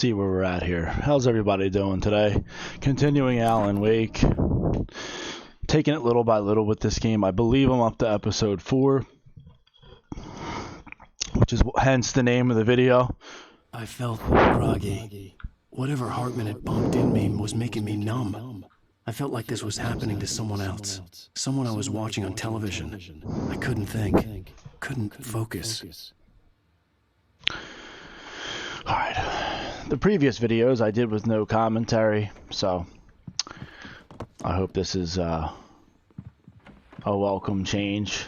see where we're at here. How's everybody doing today? Continuing Alan Wake. Taking it little by little with this game. I believe I'm up to episode 4, which is hence the name of the video. I felt groggy. Whatever Hartman had pumped in me was making me numb. I felt like this was happening to someone else. Someone I was watching on television. I couldn't think. Couldn't focus. Alright. The previous videos I did with no commentary, so I hope this is a welcome change.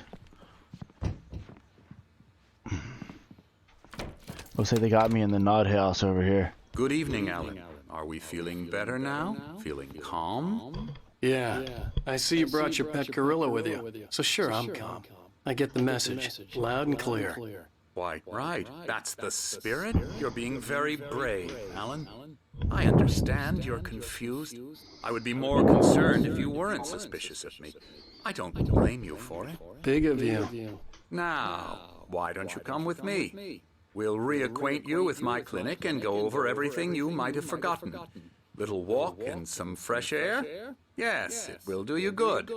Looks like they got me in the nut house over here. Good evening, Alan. Are we feeling better now? Feeling calm? Yeah. I see you brought your pet gorilla with you. So sure, I'm calm. I get the message. Loud and clear. Quite right. That's the spirit. You're being very brave, Alan. I understand you're confused. I would be more concerned if you weren't suspicious of me. I don't blame you for it. Big of you. Now, why don't you come with me? We'll reacquaint you with my clinic and go over everything you might have forgotten. Little walk and some fresh air? Yes, it will do you good.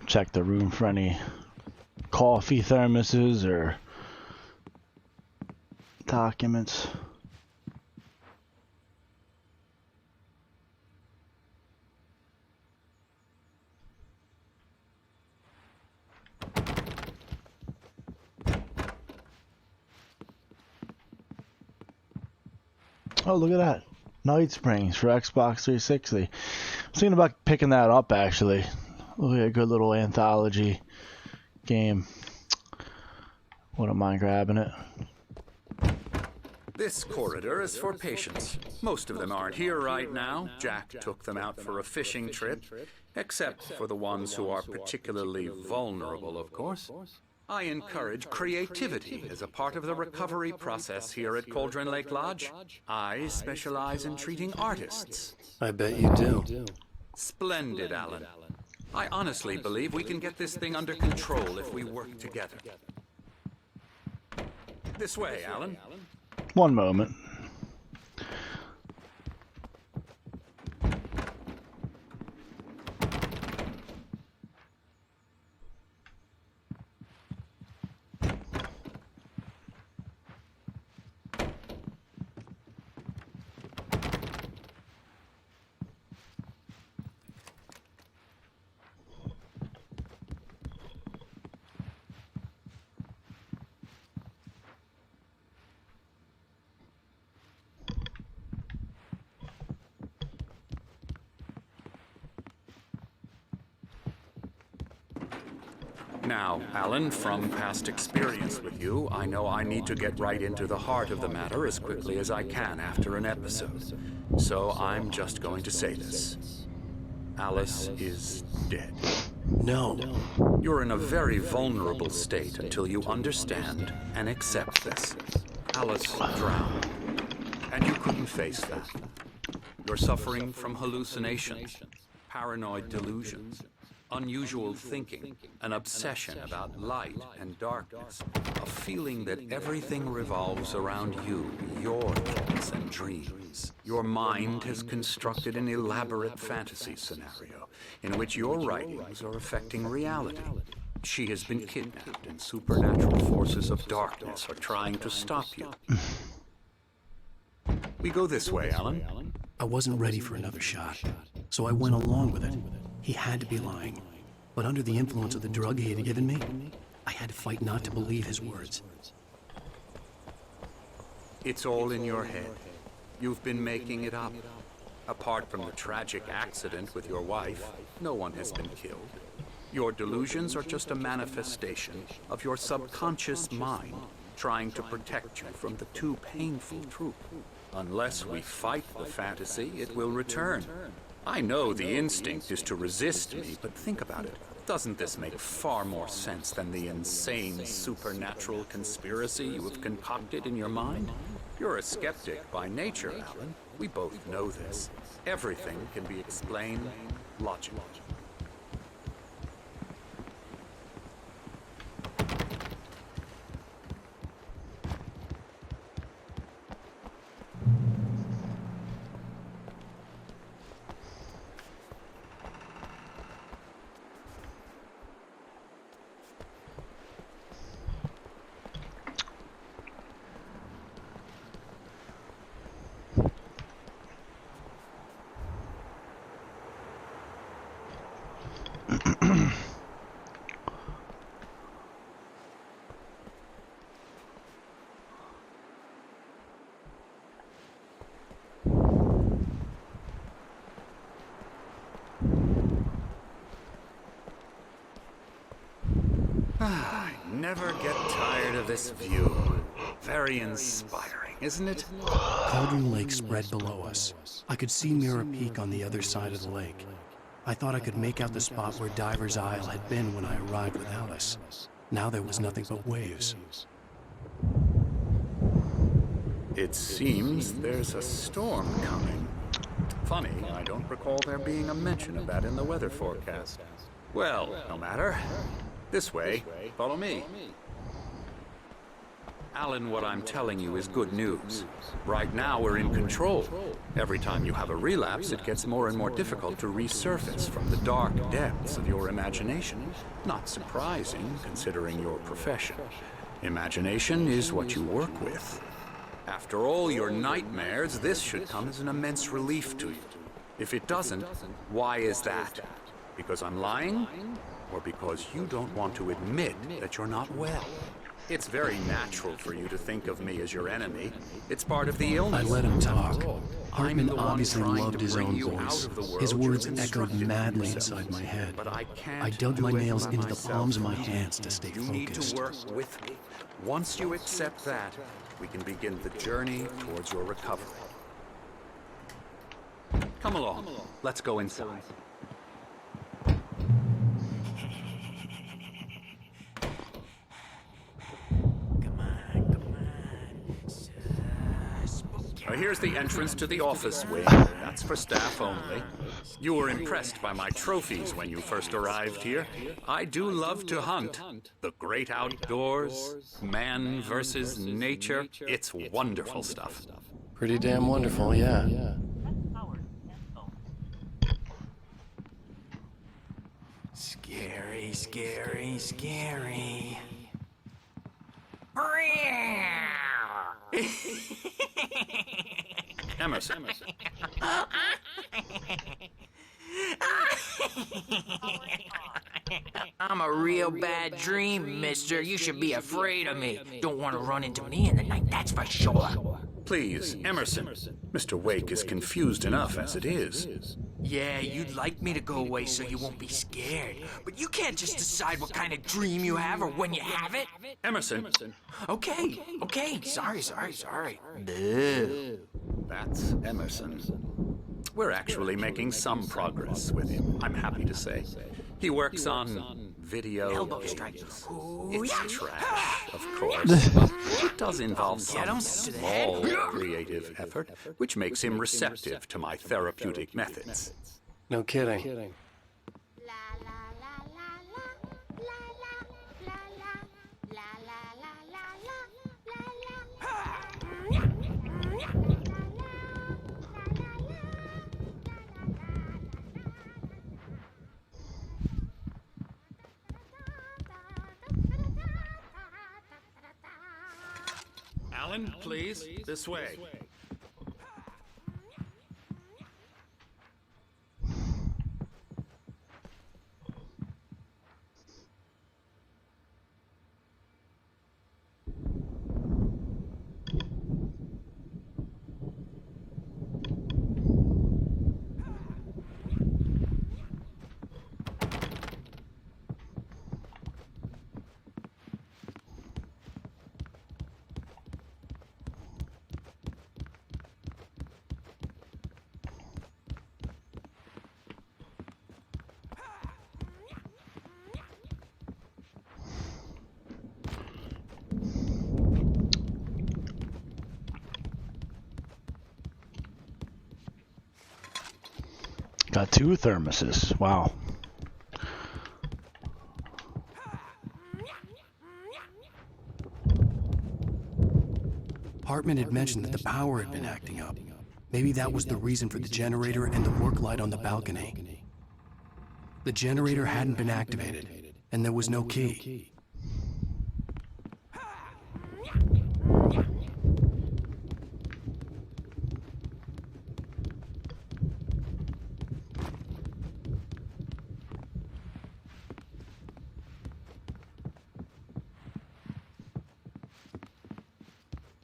Check the room for any coffee thermoses or documents. Oh, look at that. Night Springs for Xbox 360. I was thinking about picking that up, actually. Look at a good little anthology game. Wouldn't mind grabbing it. This corridor is for patients. Most of them aren't here right now. Jack took them out for a fishing trip, except for the ones who are particularly vulnerable, of course. I encourage creativity as a part of the recovery process here at Cauldron Lake Lodge. I specialize in treating artists. I bet you do. Splendid, Alan. I honestly believe we can get this thing under control if we work together. This way, Alan. One moment. Now, Alan, from past experience with you, I know I need to get right into the heart of the matter as quickly as I can after an episode. So I'm just going to say this. Alice is dead. No. You're in a very vulnerable state until you understand and accept this. Alice drowned, and you couldn't face that. You're suffering from hallucinations, paranoid delusions, unusual thinking, an obsession about light and darkness, a feeling that everything revolves around you, your thoughts and dreams. Your mind has constructed an elaborate fantasy scenario in which your writings are affecting reality. She has been kidnapped and supernatural forces of darkness are trying to stop you. We go this way, Alan. I wasn't ready for another shot, so I went along with it. He had to be lying. But under the influence of the drug he had given me, I had to fight not to believe his words. It's all in your head. You've been making it up. Apart from the tragic accident with your wife, no one has been killed. Your delusions are just a manifestation of your subconscious mind trying to protect you from the too painful truth. Unless we fight the fantasy, it will return. I know the instinct is to resist me, but think about it. Doesn't this make far more sense than the insane supernatural conspiracy you have concocted in your mind? You're a skeptic by nature, Alan. We both know this. Everything can be explained logically. I never get tired of this view. Very inspiring, isn't it? Cauldron Lake spread below us. I could see Mirror Peak on the other side of the lake. I thought I could make out the spot where Diver's Isle had been when I arrived with Alice. Now there was nothing but waves. It seems there's a storm coming. Funny, I don't recall there being a mention of that in the weather forecast. Well, no matter. This way. Follow me. Alan, what I'm telling you is good news. Right now, we're in control. Every time you have a relapse, it gets more and more difficult to resurface from the dark depths of your imagination. Not surprising, considering your profession. Imagination is what you work with. After all your nightmares, this should come as an immense relief to you. If it doesn't, why is that? Because I'm lying? Or because you don't want to admit that you're not well? It's very natural for you to think of me as your enemy. It's part of the illness. I let him talk. I'm Hartman the one obviously trying loved to his bring own you out voice. of the world His you've words echoed constructed madly yourself. inside my head. But I can't I dug do my it nails by into the myself. palms of my hands to stay You need focused. to work with me. Once you accept that, we can begin the journey towards your recovery. Come along. Let's go inside. Here's the entrance to the office wing. That's for staff only. You were impressed by my trophies when you first arrived here. I do love to hunt. The great outdoors, man versus nature. It's wonderful stuff. Pretty damn wonderful, yeah. Scary, scary, scary. Emerson. I'm a real bad dream, mister. You should be afraid of me. Don't want to run into me in the night, that's for sure. Please, Emerson. Mr. Wake is confused enough as it is. Yeah, you'd like me to go away so you won't be scared. But you can't just decide what kind of dream you have or when you have it. Emerson. Okay. Sorry. Boo. That's Emerson. We're actually making some progress with him, I'm happy to say. He works on video Elbow games. strike. It's trash, of course, but it does involve Get him some to the head. small creative effort, which makes him receptive to my therapeutic methods. No kidding. Alan, please, this way. Got 2 thermoses. Wow. Hartman had mentioned that the power had been acting up. Maybe that was the reason for the generator and the work light on the balcony. The generator hadn't been activated, and there was no key.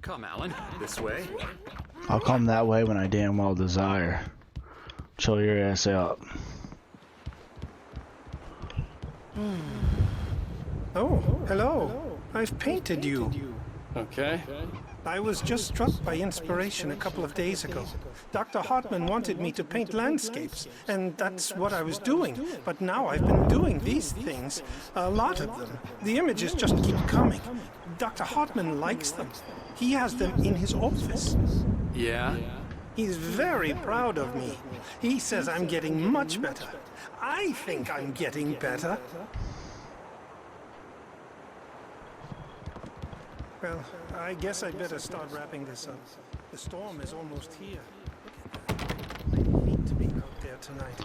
Come, Alan, this way. I'll come that way when I damn well desire. Chill your ass out. Oh, hello. I've painted you. Okay. I was just struck by inspiration a couple of days ago. Dr. Hartman wanted me to paint landscapes, and that's what I was doing. But now I've been doing these things, a lot of them. The images just keep coming. Dr. Hartman likes them. He has them in his office. Yeah? He's very proud of me. He says I'm getting much better. I think I'm getting better. Well, I guess I'd better start wrapping this up. The storm is almost here. Look at that. I need to be out there tonight.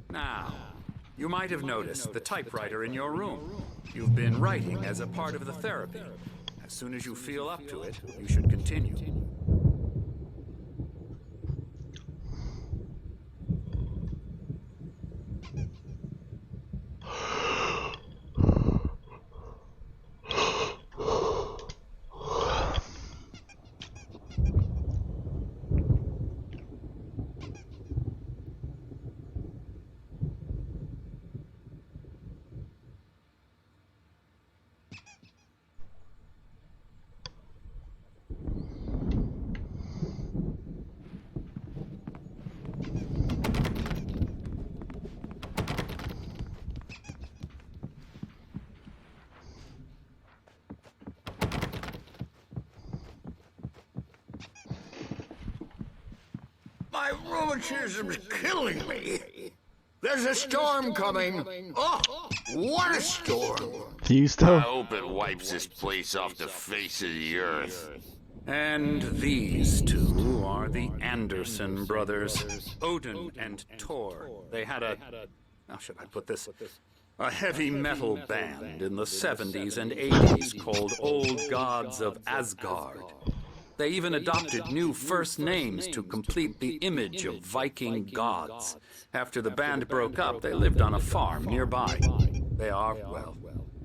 Now, you might have noticed the typewriter in your room. You've been writing as a part of the therapy. As soon as you feel up to it, you should continue. My rheumatism's killing me. There's a storm coming. Oh, what a storm. Houston. I hope it wipes this place off the face of the earth. And these two are the Anderson brothers, Odin and Thor. They had a, how should I put this? A heavy metal band in the 70s and 80s called Old Gods of Asgard. They even adopted new first names to complete the image of Viking gods. After the band broke up, they lived on a farm nearby. They are, well,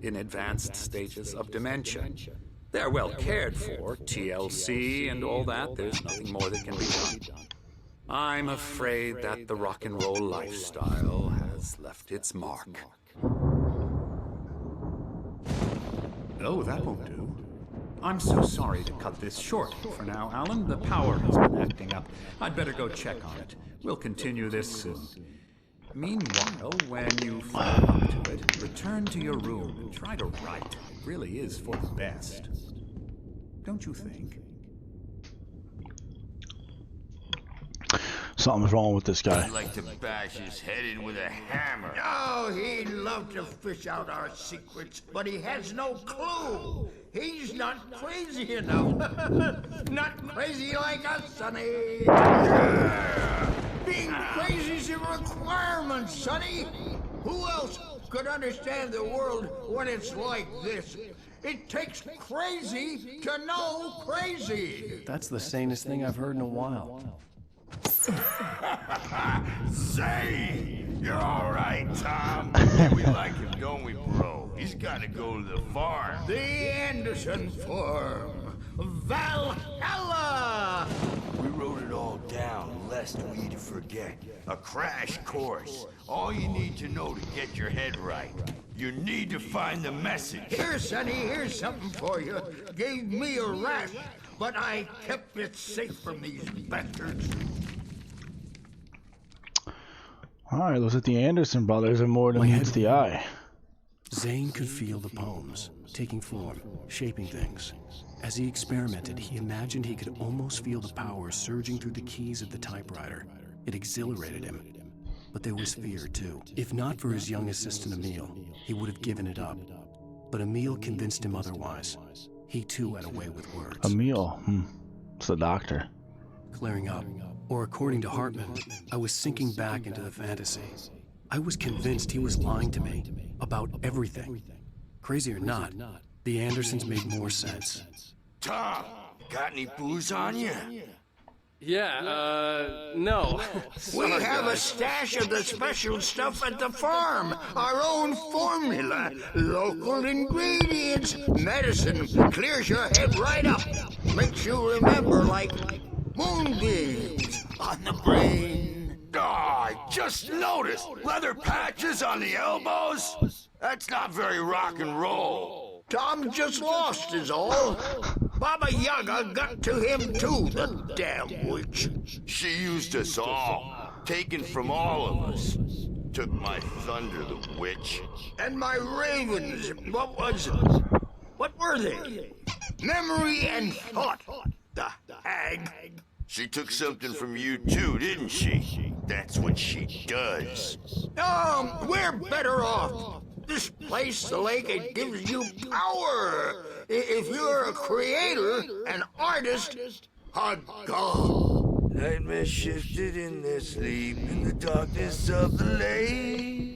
in advanced stages of dementia. They're well cared for, TLC and all that. There's nothing more that can be done. I'm afraid that the rock and roll lifestyle has left its mark. Oh, that won't do. I'm so sorry to cut this short for now, Alan. The power has been acting up. I'd better go check on it. We'll continue this soon. Meanwhile, when you feel up to it, return to your room and try to write. It really is for the best. Don't you think? Something's wrong with this guy. I'd like to bash his head in with a hammer. Oh, he'd love to fish out our secrets, but he has no clue. He's not crazy enough. Not crazy like us, Sonny. Being crazy's a requirement, Sonny. Who else could understand the world when it's like this? It takes crazy to know crazy. That's the sanest thing I've heard in a while. Say, you're all right, Tom. We like him, don't we, bro? He's got to go to the farm. The Anderson Farm. Valhalla! We wrote it all down, lest we forget. A crash course. All you need to know to get your head right. You need to find the message. Here, Sonny, here's something for you. Gave me a rash, but I kept it safe from these bastards. Alright, looks like the Anderson brothers are more than meets the eye. Zane could feel the poems, taking form, shaping things. As he experimented, he imagined he could almost feel the power surging through the keys of the typewriter. It exhilarated him. But there was fear, too. If not for his young assistant, Emil, he would have given it up. But Emil convinced him otherwise. He, too, had a way with words. Emil, it's the doctor. Clearing up. Or according to Hartman, I was sinking back into the fantasy. I was convinced he was lying to me about everything. Crazy or not, the Andersons made more sense. Tom, got any booze on you? No. We have a stash of the special stuff at the farm. Our own formula. Local ingredients. Medicine. Clears your head right up. Makes you remember like moonbeams on the brain. Oh, I just noticed. Leather patches on the elbows? That's not very rock and roll. Tom just lost is all. Baba Yaga got to him too, the damn witch. She used us all. Taken from all of us. Took my thunder, the witch. And my ravens, what were they? Memory and thought, the hag. She took something from you too, didn't she? That's what she does. We're better off. This place, the lake, it gives you power. If you're a creator, an artist, a god. Nightmare shifted in their sleep in the darkness of the lake.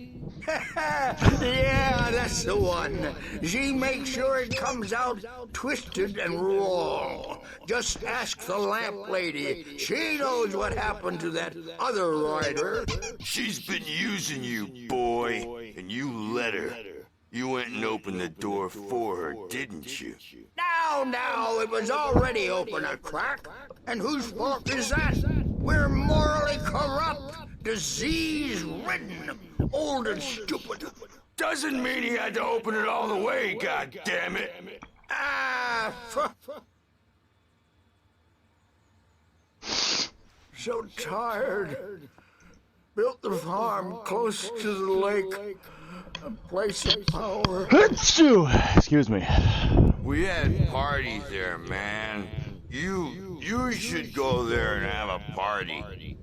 Yeah, that's the one. She makes sure it comes out twisted and raw. Just ask the lamp lady. She knows what happened to that other rider. She's been using you, boy, and you let her. You went and opened the door for her, didn't you? Now, it was already open a crack. And whose fault is that? We're morally corrupt, disease-ridden, old and stupid. Doesn't mean he had to open it all the way, goddammit. So tired. Built the farm close to the lake. A place of power. Excuse me. We had parties there, man. You should go there and have a party.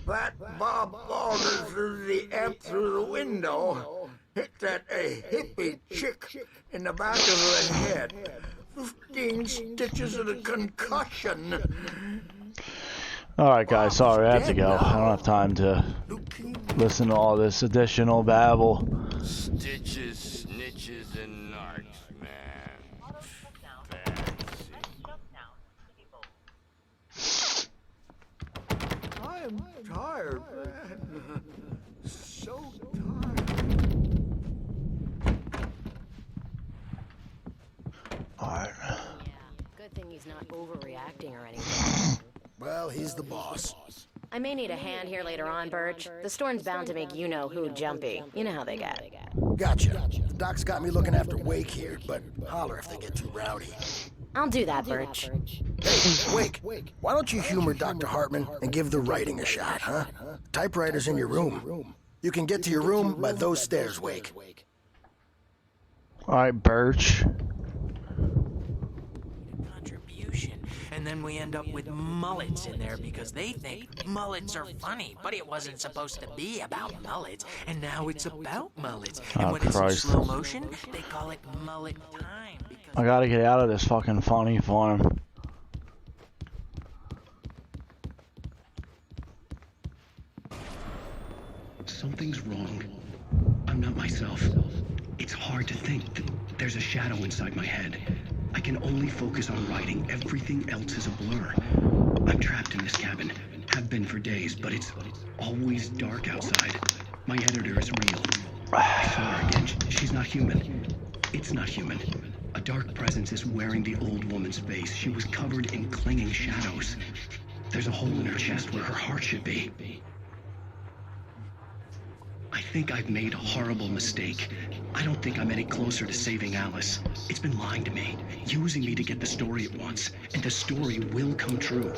That Bob Balder threw the amp through the window. Hit that hippie chick in the back of the head. 15 stitches of a concussion. Alright guys, sorry, I have to go. I don't have time to listen to all this additional babble. Stitches, snitches, and narcs, man. I am tired, man. So tired. Alright. Yeah, good thing he's not overreacting or anything. Well, he's the boss. I may need a hand here later on, Birch. The storm's bound to make you-know-who jumpy. You know how they get. Gotcha. The doc's got me looking after Wake here, but holler if they get too rowdy. I'll do that, Birch. Hey, Wake, why don't you humor Dr. Hartman and give the writing a shot, huh? Typewriter's in your room. You can get to your room by those stairs, Wake. Alright, Birch. And then we end up with mullets in there because they think mullets are funny, but it wasn't supposed to be about mullets, and now it's about mullets. And when it's in slow motion, they call it mullet time. I gotta get out of this fucking funny farm. Something's wrong. I'm not myself. It's hard to think. There's a shadow inside my head. I can only focus on writing. Everything else is a blur. I'm trapped in this cabin. Have been for days, but it's always dark outside. My editor is real. I saw her again. She's not human. It's not human. A dark presence is wearing the old woman's face. She was covered in clinging shadows. There's a hole in her chest where her heart should be. I think I've made a horrible mistake. I don't think I'm any closer to saving Alice. It's been lying to me, using me to get the story it wants, and the story will come true.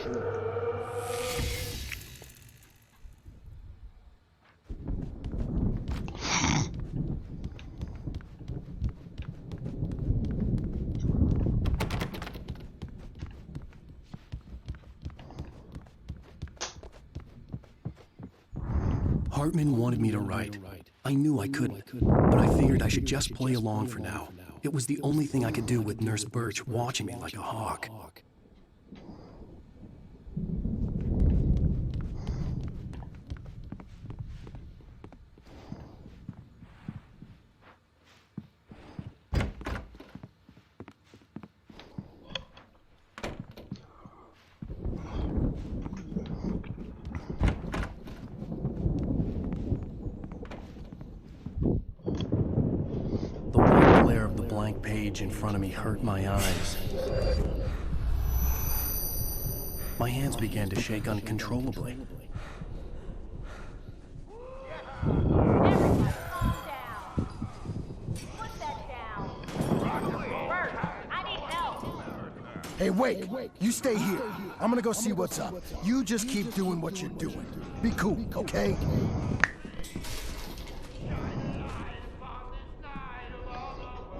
Hartman wanted me to write. I knew I couldn't, but I figured I should just play along for now. It was the only thing I could do with Nurse Birch watching me like a hawk. page in front of me hurt my eyes. My hands began to shake uncontrollably. Hey, Wake, you stay here. I'm gonna go see what's up. You just keep doing what you're doing. Be cool, okay?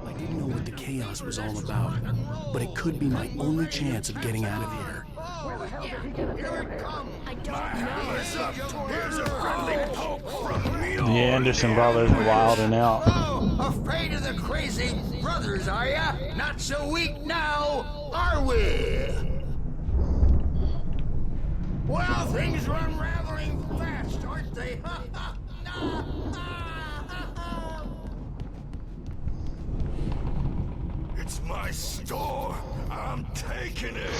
I didn't know what the chaos was all about, but it could be my only chance of getting out of here. The Anderson brothers are wilding out. Oh, afraid of the crazy brothers, are ya? Not so weak now, are we? Well, things are unraveling fast, aren't they? It's my store. I'm taking it.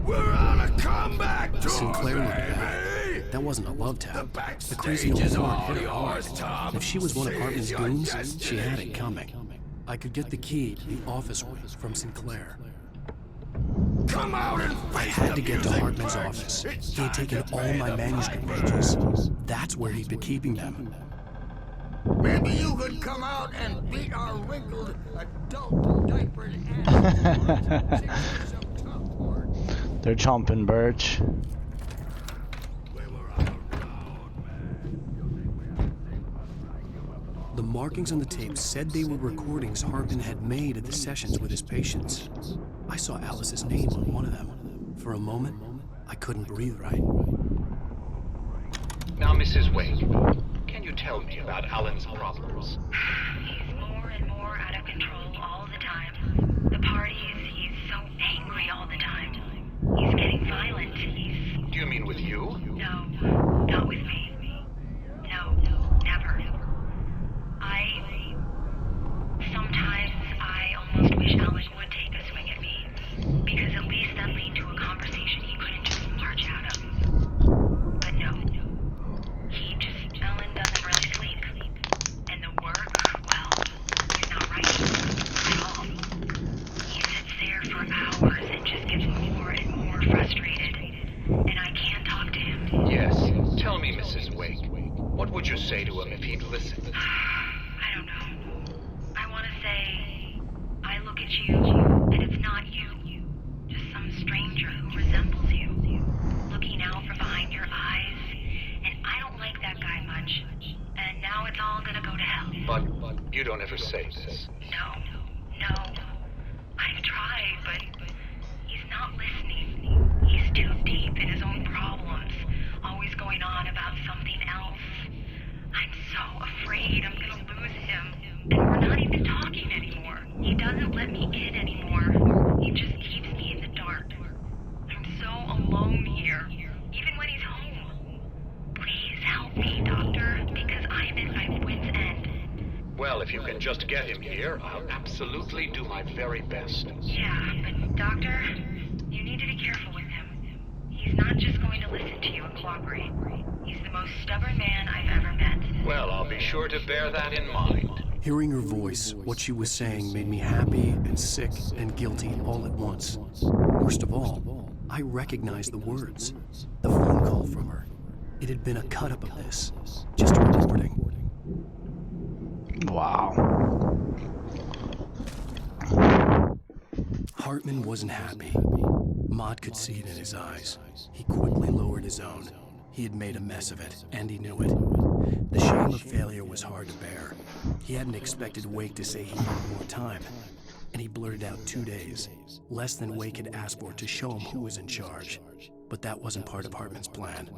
We're on a comeback tour, Sinclair looked baby. bad. That wasn't a love tap. The The crazy old backstage is woman all hit her yours, hard. Tom. If she was one of See Hartman's your goons, destiny. she had it coming. I could get the key to the office from Sinclair. Come out and I face had the to get to music, Hartman's Bert. office. It's He had time taken to all pay my the manuscript piper. pages. That's where he'd been keeping them. Maybe you could come out and beat our wrinkled, adult, diapered ass. They're chomping, Birch. The markings on the tape said they were recordings Hartman had made at the sessions with his patients. I saw Alice's name on one of them. For a moment, I couldn't breathe right. Now, Mrs. Wake, can you tell me about Alan's problems? He's more and more out of control all the time. The parties, he's so angry all the time. He's getting violent. Do you mean with you? No, not with me. No, never. Sometimes I almost wish Alan would take a swing at me, because at least that lead to a conversation he couldn't just march out of. But no. Alan doesn't really sleep. And the work, well, he's not writing at all. He sits there for hours and just gets more and more frustrated. And I can't talk to him. Yes. Tell me, Mrs. Wake, what would you say to him if he'd listen? I don't know. I want to say, I look at you, and it's not you. Just some stranger who resembles you. Looking out from behind your eyes. And I don't like that guy much. And now it's all gonna go to hell. But you don't ever say this. No. I've tried, but he's not listening. He's too deep in his own problems. Always going on about something else. I'm so afraid I'm gonna lose him. And we're not even talking anymore. He doesn't let me in anymore. He just keeps me in the dark. I'm so alone here, even when he's home. Please help me, Doctor, because I'm at my wit's end. Well, if you can just get him here, I'll absolutely do my very best. Yeah, but Doctor, you need to be careful with him. He's not just going to listen to you and cooperate. He's the most stubborn man I've ever met. Well, I'll be sure to bear that in mind. Hearing her voice, what she was saying made me happy and sick and guilty all at once. Worst of all, I recognized the words. The phone call from her. It had been a cut-up of this. Just a recording. Wow. Hartman wasn't happy. Mott could see it in his eyes. He quickly lowered his own. He had made a mess of it, and he knew it. The shame of failure was hard to bear. He hadn't expected Wake to say he needed more time, and he blurted out 2 days, less than Wake had asked for to show him who was in charge. But that wasn't part of Hartman's plan.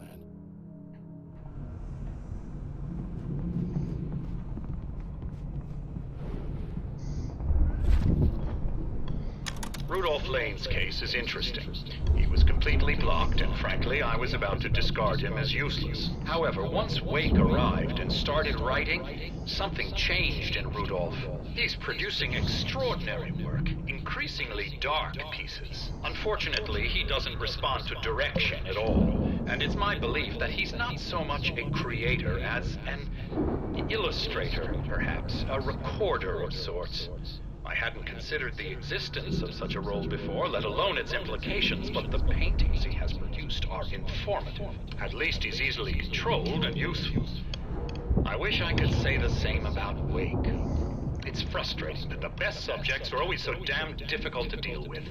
Rudolph Lane's case is interesting. He was completely blocked, and frankly, I was about to discard him as useless. However, once Wake arrived and started writing, something changed in Rudolph. He's producing extraordinary work, including increasingly dark pieces. Unfortunately, he doesn't respond to direction at all, and it's my belief that he's not so much a creator as an illustrator, perhaps, a recorder of sorts. I hadn't considered the existence of such a role before, let alone its implications, but the paintings he has produced are informative. At least he's easily controlled and useful. I wish I could say the same about Wake. It's frustrating that the best subjects are always so damn difficult to deal with.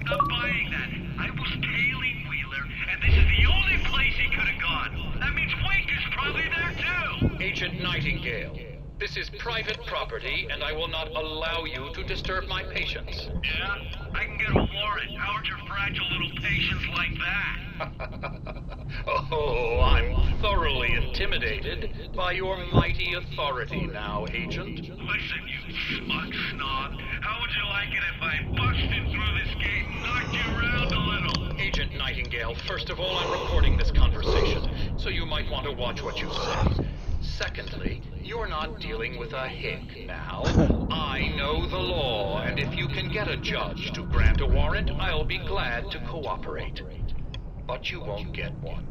Stop buying that. I was tailing Wheeler, and this is the only place he could have gone. That means Wake is probably there too. Agent Nightingale, this is private property, and I will not allow you to disturb my patients. Yeah? I can get a warrant. How'd your fragile little patients like that? Oh, I'm thoroughly intimidated by your mighty authority now, Agent. Listen, you smug snob. How would you like it if I busted through this gate and knocked you around a little? Agent Nightingale, first of all, I'm recording this conversation, so you might want to watch what you say. Secondly, you're not dealing with a hick now. I know the law, and if you can get a judge to grant a warrant, I'll be glad to cooperate. But you won't get one.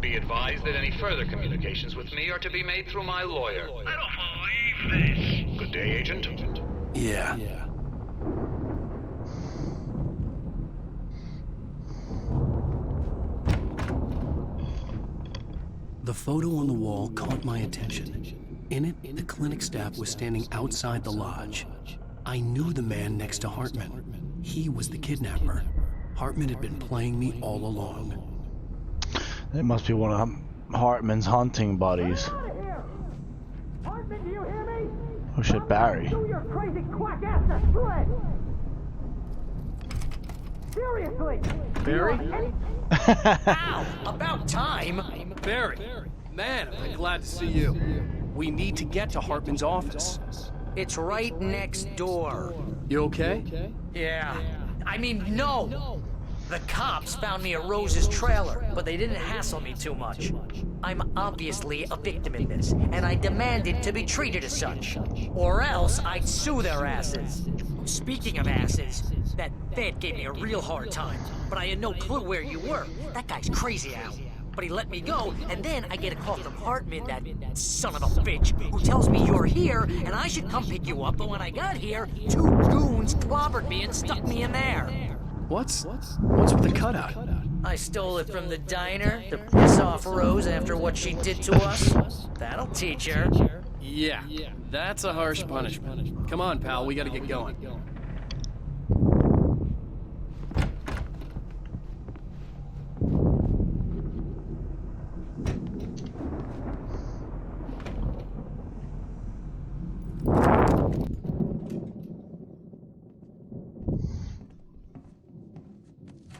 Be advised that any further communications with me are to be made through my lawyer. I don't believe this. Good day, Agent. Yeah. The photo on the wall caught my attention. In it, the clinic staff was standing outside the lodge. I knew the man next to Hartman. He was the kidnapper. Hartman had been playing me all along. It must be one of Hartman's hunting buddies. Hartman, do you hear me? Oh shit, Barry. Do your crazy quack ass to sled! Seriously! Barry? Ow! About time! Barry! Man, I'm glad to see you. We need to get to Hartman's office. It's right next door. You okay? Yeah. I mean, no! The cops found me at Rose's trailer, but they didn't hassle me too much. I'm obviously a victim in this, and I demanded to be treated as such. Or else I'd sue their asses. Speaking of asses, that Fed gave me a real hard time, but I had no clue where you were. That guy's crazy, Al. But he let me go, and then I get a call from Hartman, that son of a bitch, who tells me you're here, and I should come pick you up, but when I got here, 2 goons clobbered me and stuck me in there. What's with the cutout? I stole it from the diner to piss off Rose after what she did to us. That'll teach her. Yeah, that's a harsh punishment. Come on, pal, we gotta get going.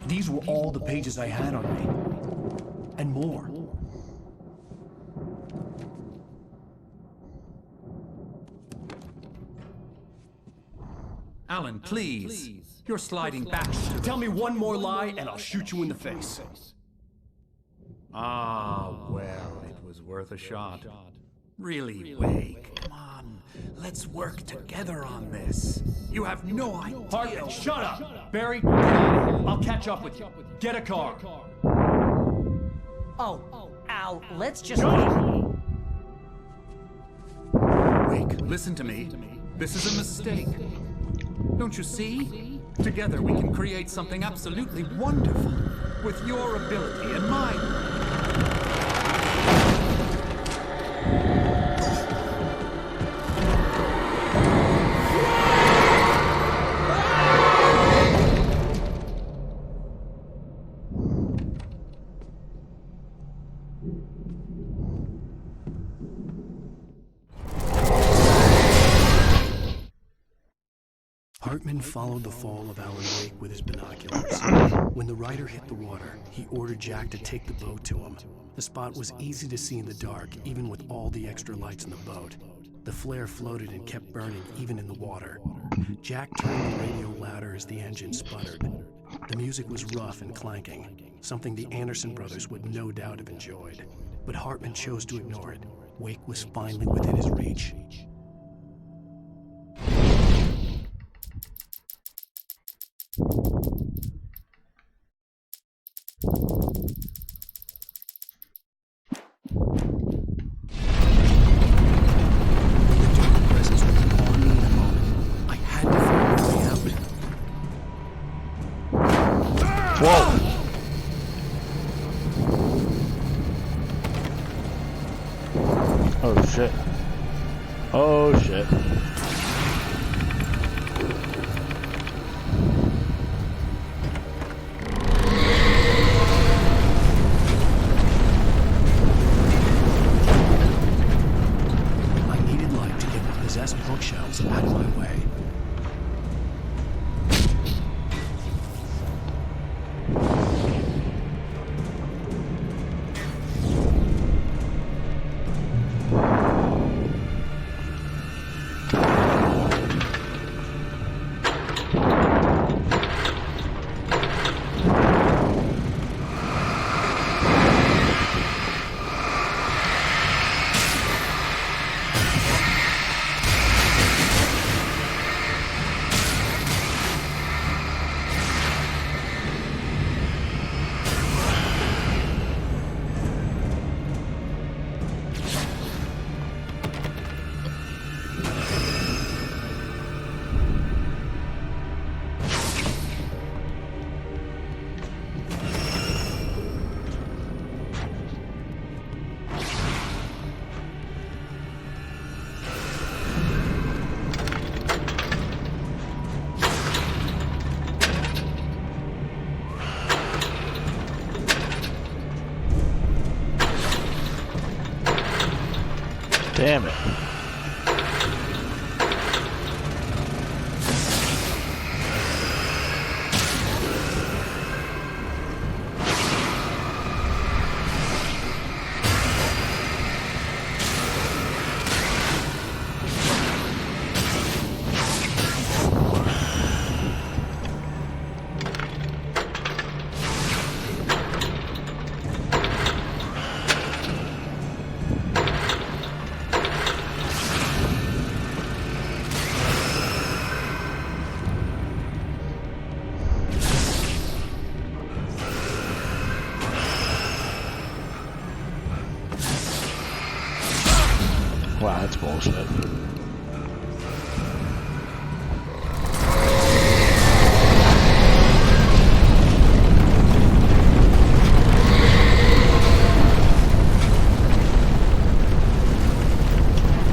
These were all the pages I had on me. And more. Alan, please. You're sliding back. Tell me one more lie and I'll shoot you in the face. Ah, well, it was worth a shot. Really, Wake, come on. Let's work together on this. You have no idea. Hartman, shut up! Barry, get out of here. I'll catch up with you. Get a car. Oh, Al, let's just... Wake, listen to me. This is a mistake. Don't you see? Together we can create something absolutely wonderful. With your ability and mine. Hartman followed the fall of Alan Wake with his binoculars. When the rider hit the water, he ordered Jack to take the boat to him. The spot was easy to see in the dark, even with all the extra lights in the boat. The flare floated and kept burning, even in the water. Jack turned the radio louder as the engine sputtered. The music was rough and clanking, something the Anderson brothers would no doubt have enjoyed. But Hartman chose to ignore it. Wake was finally within his reach. Oh shit. I needed light to get the possessed bookshelves out of my way. Damn it. Wow, that's bullshit.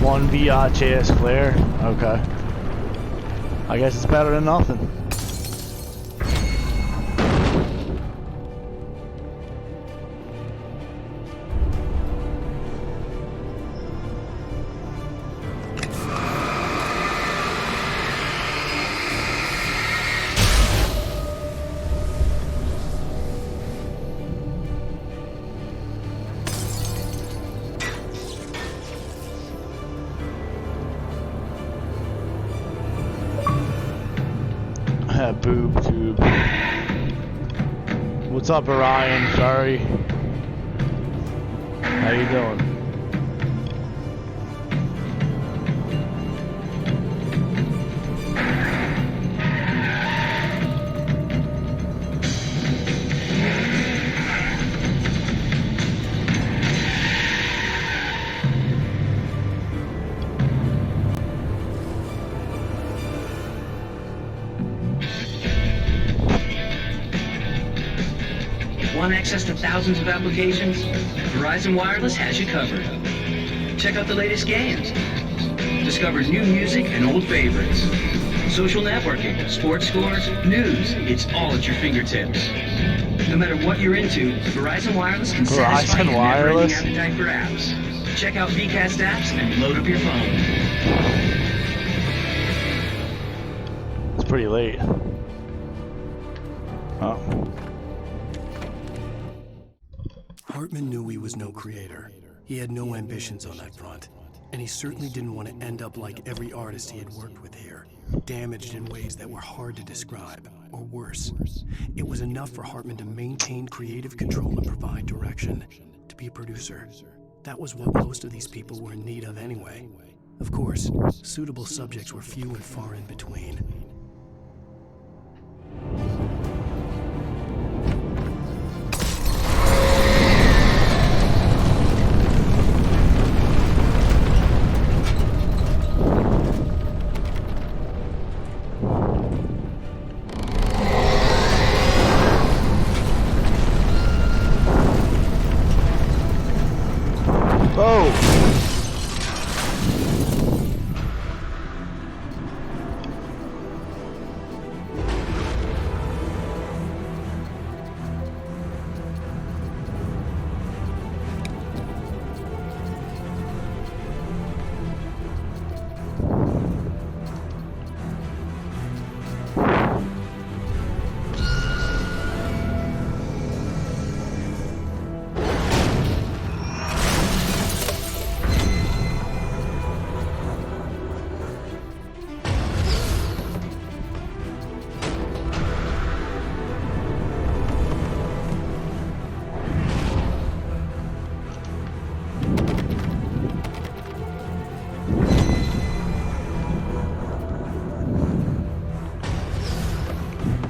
One VHS flare. Okay. I guess it's better than nothing. Boob tube. What's up, Orion? Sorry. How you doing? Want access to thousands of applications? Verizon Wireless has you covered. Check out the latest games. Discover new music and old favorites. Social networking, sports scores, news. It's all at your fingertips. No matter what you're into, Verizon Wireless can satisfy your never-ending appetite for apps. Check out VCast apps and load up your phone. It's pretty late. Oh. Hartman knew he was no creator. He had no ambitions on that front. And he certainly didn't want to end up like every artist he had worked with here, damaged in ways that were hard to describe, or worse. It was enough for Hartman to maintain creative control and provide direction, to be a producer. That was what most of these people were in need of anyway. Of course, suitable subjects were few and far in between.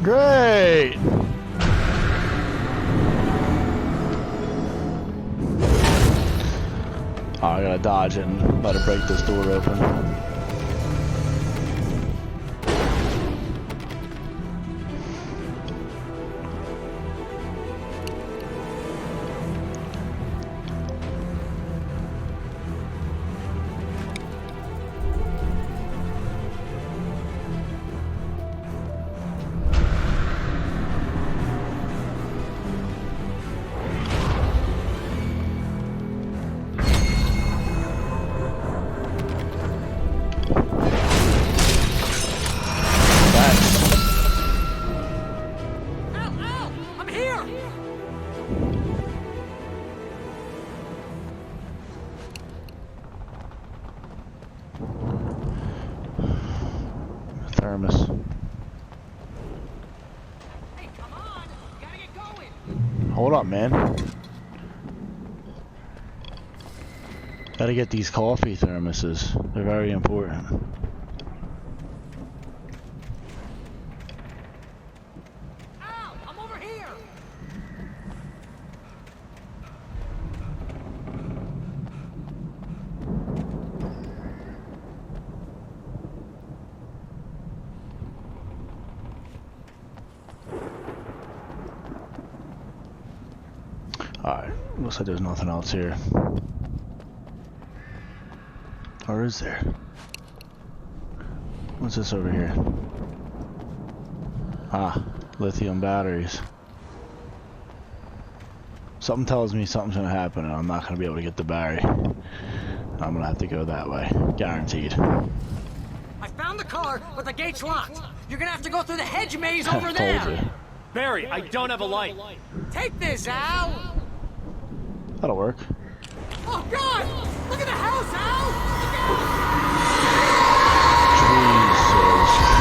Great! Oh, I gotta dodge it and let it break this door open. Thermos. Hey, come on! Gotta get going! Hold up, man. Gotta get these coffee thermoses. They're very important. Al, I'm over here! Alright, looks like there's nothing else here. Or is there? What's this over here? Ah, lithium batteries. Something tells me something's gonna happen and I'm not gonna be able to get the battery. I'm gonna have to go that way. Guaranteed. I found the car, but the gate's locked. You're gonna have to go through the hedge maze over Told there. you. Barry, I don't have a light. Take this, Al. That'll work. Oh God! Look at the house, Al. Jesus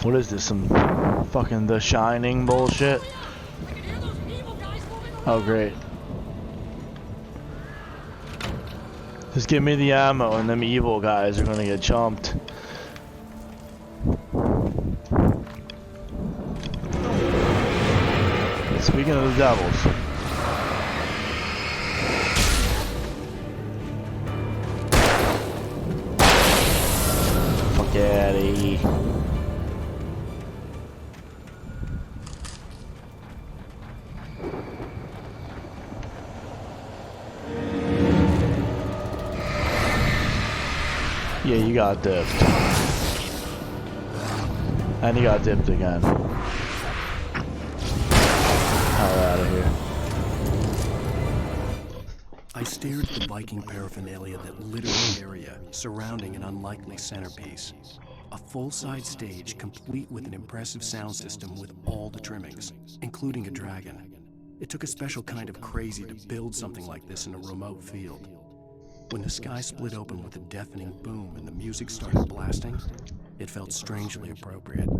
What is this, some fucking The Shining bullshit? Oh great. Just give me the ammo and them evil guys are gonna get chumped. Speaking of the devils. Fuck outta here. Yeah, you got dipped. And you got dipped again. Hell out of here. I stared at the Viking paraphernalia that littered the area surrounding an unlikely centerpiece. A full-size stage complete with an impressive sound system with all the trimmings, including a dragon. It took a special kind of crazy to build something like this in a remote field. When the sky split open with a deafening boom and the music started blasting, it felt strangely appropriate.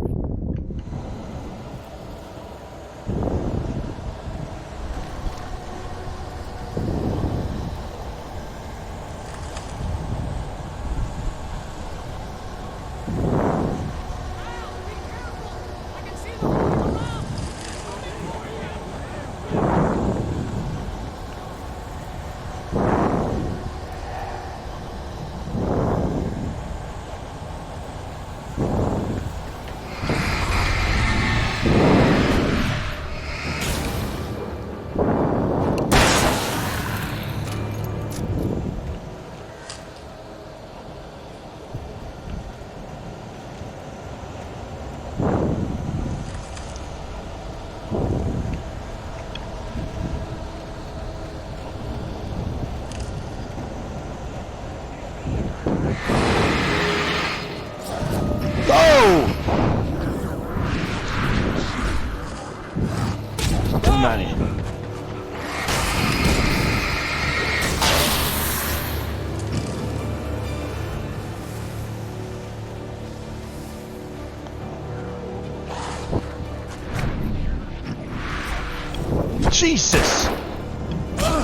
Jesus!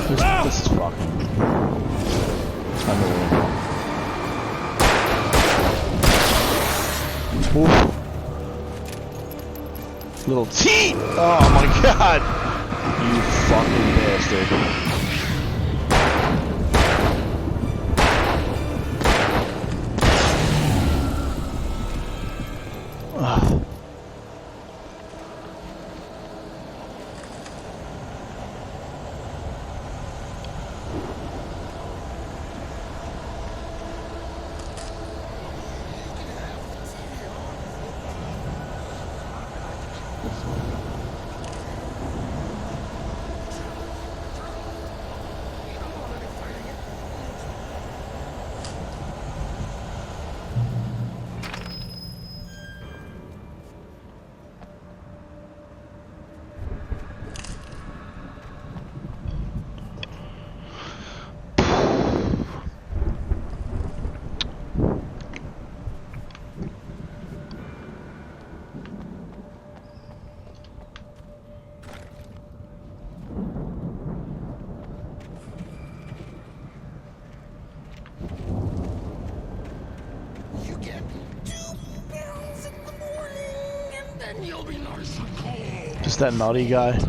This is fucking unbelievable. Oof. Little T! Oh my god! You fucking bastard. Ugh. Just that naughty guy.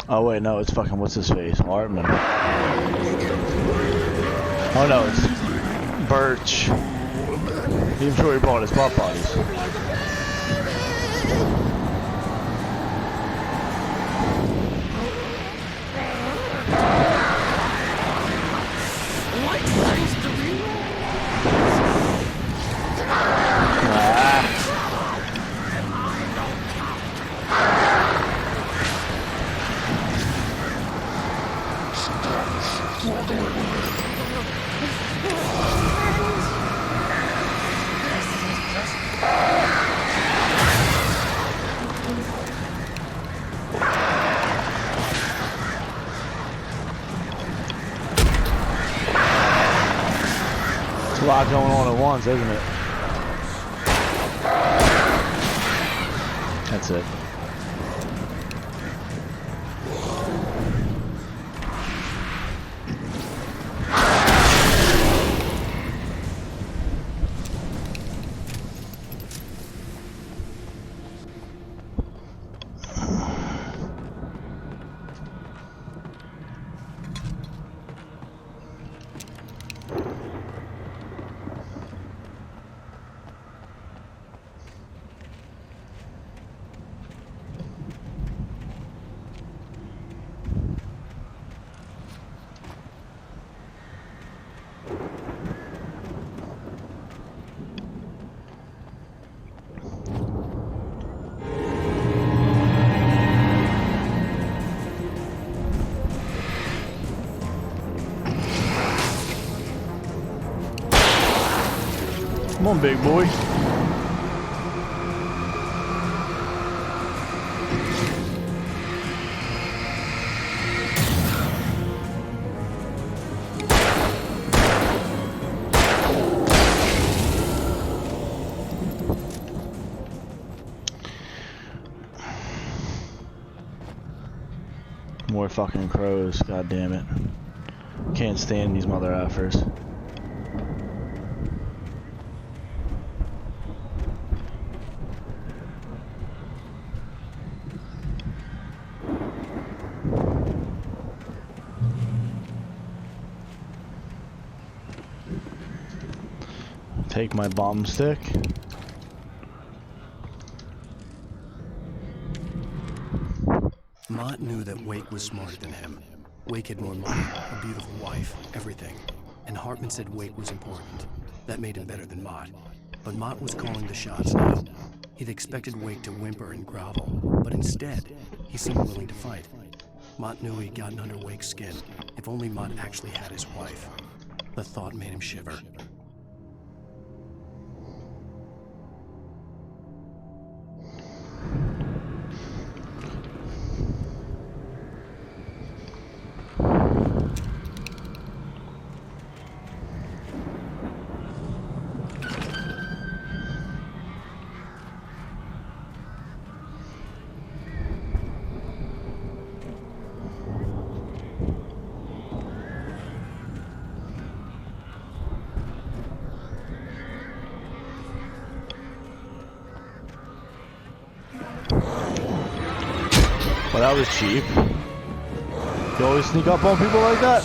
Oh wait, no, it's fucking what's his face, Hartman. Oh no, it's Birch. I'm sure he brought his butt buddies. There's a lot going on at once, isn't it? That's it. Come on, big boy. More fucking crows, god damn it. Can't stand these mother effers. Take my bomb stick. Mott knew that Wake was smarter than him. Wake had more money, a beautiful wife, everything. And Hartman said Wake was important. That made him better than Mott. But Mott was calling the shots now. He'd expected Wake to whimper and grovel, but instead, he seemed willing to fight. Mott knew he'd gotten under Wake's skin. If only Mott actually had his wife. The thought made him shiver. Well, that was cheap. You always sneak up on people like that?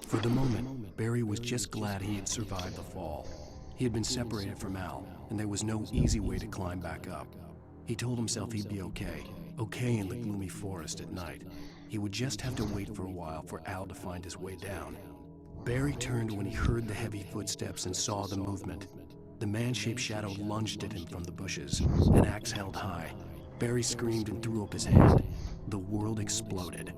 For the moment, Barry was just glad he had survived the fall. He had been separated from Al, and there was no easy way to climb back up. He told himself he'd be okay in the gloomy forest at night. He would just have to wait for a while for Al to find his way down. Barry turned when he heard the heavy footsteps and saw the movement. The man-shaped shadow lunged at him from the bushes, an axe held high. Barry screamed and threw up his hand. The world exploded.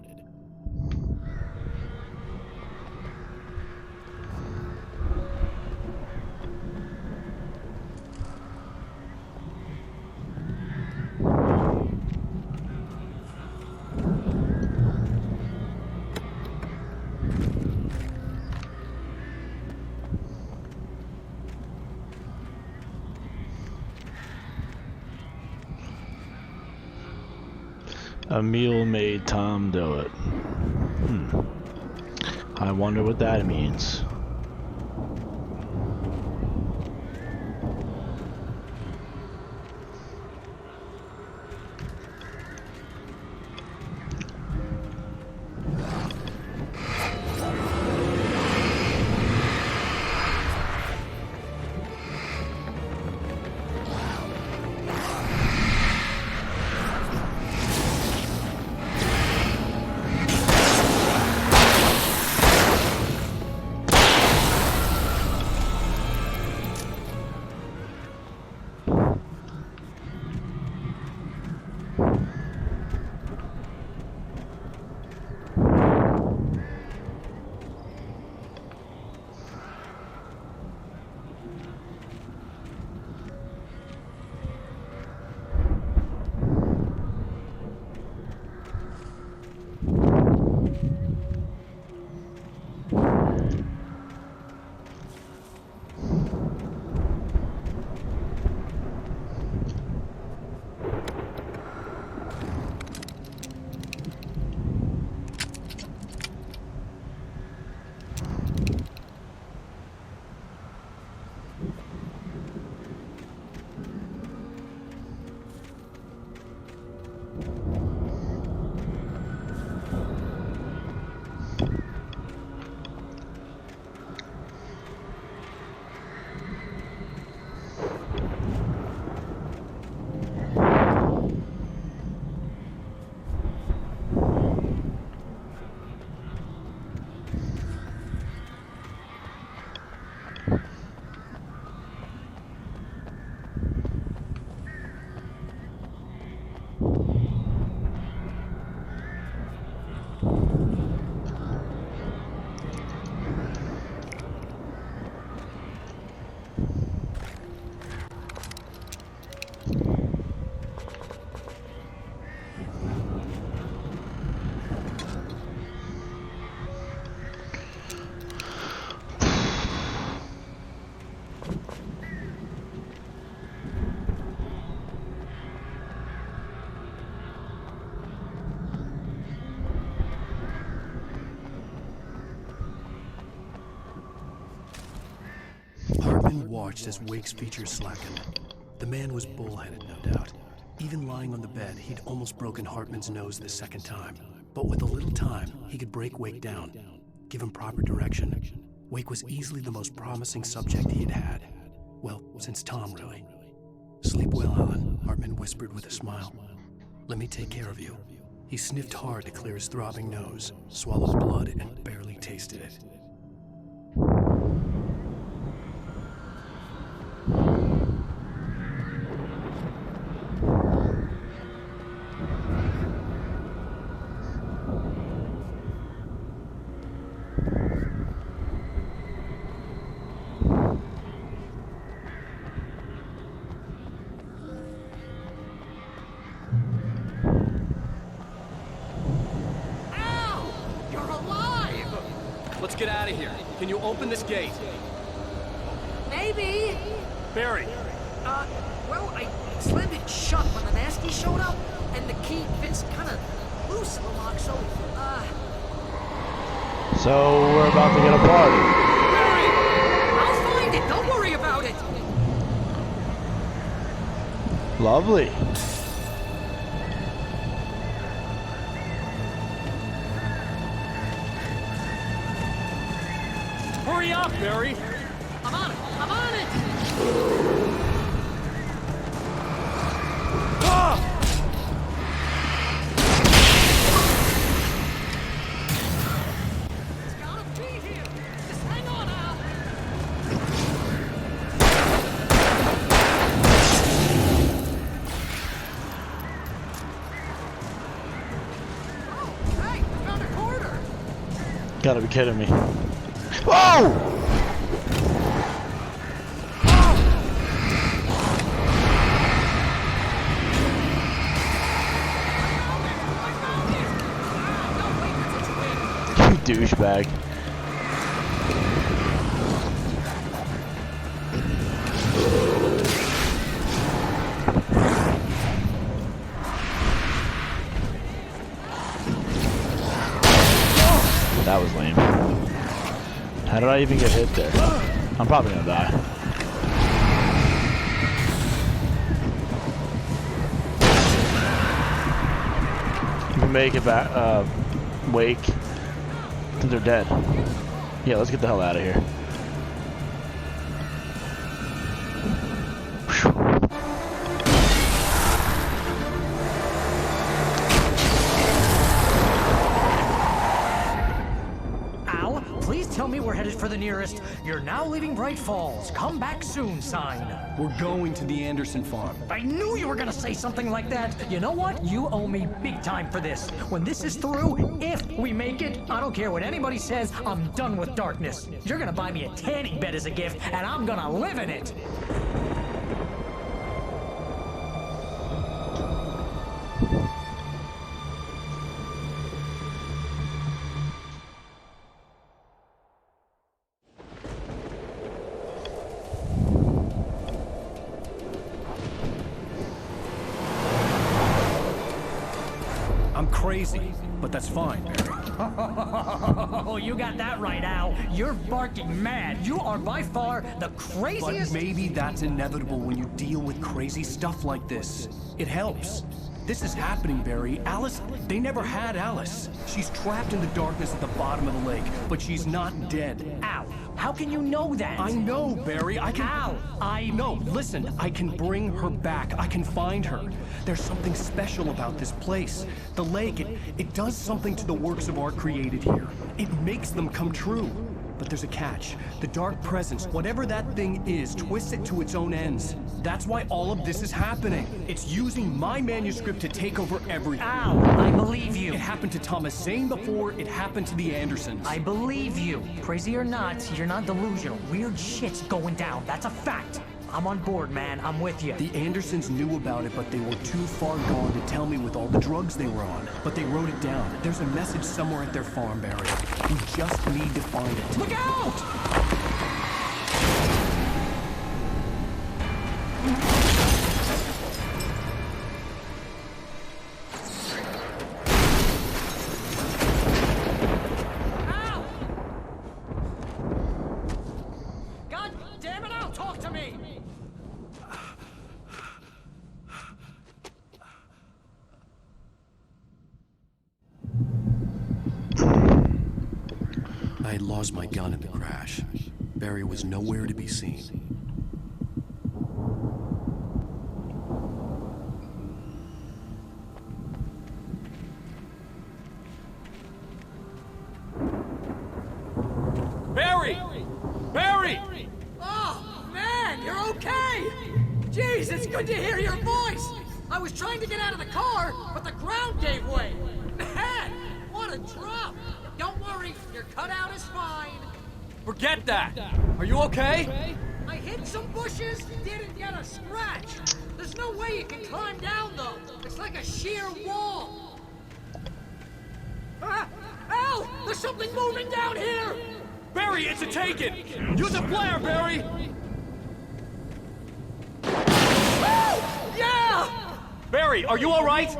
Emil made Tom do it. I wonder what that means. Hartman watched as Wake's features slackened. The man was bullheaded, no doubt. Even lying on the bed, he'd almost broken Hartman's nose the second time. But with a little time, he could break Wake down, give him proper direction. Wake was easily the most promising subject he'd had. Well, since Tom, really. Sleep well, Alan, Hartman whispered with a smile. Let me take care of you. He sniffed hard to clear his throbbing nose, swallowed blood, and barely tasted it. Let's get out of here. Can you open this gate? Maybe. Barry. Well, I slammed it shut when the nasty showed up, and the key fits kind of loose in the lock, so, So we're about to get a party. Barry! I'll find it. Don't worry about it. Lovely. Hurry up, Barry! I'm on it! I'm on it! Ah! It's gotta be here! Just hang on, Al! Oh, hey! I found a quarter! Gotta be kidding me. Whoa! You douchebag. That was lame. How did I even get hit there? I'm probably gonna die. You can make it back, Wake. I think they're dead. Yeah, let's get the hell out of here. Tell me we're headed for the nearest "You're now leaving Bright Falls. Come back soon" sign. We're going to the Anderson farm. I knew you were gonna say something like that. You know what? You owe me big time for this. When this is through, if we make it, I don't care what anybody says, I'm done with darkness. You're gonna buy me a tanning bed as a gift, and I'm gonna live in it. Crazy, but that's fine, Barry. Oh, you got that right, Al. You're barking mad. You are by far the craziest. But maybe that's inevitable when you deal with crazy stuff like this. It helps. This is happening, Barry. Alice, they never had Alice. She's trapped in the darkness at the bottom of the lake, but she's not dead. Al, how can you know that? I know, Barry. I can... Al, No, listen. I can bring her back. I can find her. There's something special about this place. The lake, it does something to the works of art created here. It makes them come true. But there's a catch. The dark presence, whatever that thing is, twists it to its own ends. That's why all of this is happening. It's using my manuscript to take over everything. Al, I believe you. It happened to Thomas Zane before it happened to the Andersons. I believe you. Crazy or not, you're not delusional. Weird shit's going down. That's a fact. I'm on board, man. I'm with you. The Andersons knew about it, but they were too far gone to tell me with all the drugs they were on. But they wrote it down. There's a message somewhere at their farm, Barry. We just need to find it. Look out! Ow! God damn it, Al! talk to me! I had lost my gun in the crash. Barry was nowhere to be seen. Barry! Barry! Oh, man, you're okay! Jeez, it's good to hear your voice! I was trying to get out of the car, but the ground gave way! Man, what a drop! Don't worry, your cutout is fine. Forget that! Are you okay? I hit some bushes, didn't get a scratch. There's no way you can climb down, though. It's like a sheer wall. Ah! Al! There's something moving down here! Barry, it's a Taken! Use a flare, Barry! Yeah! Barry, are you alright?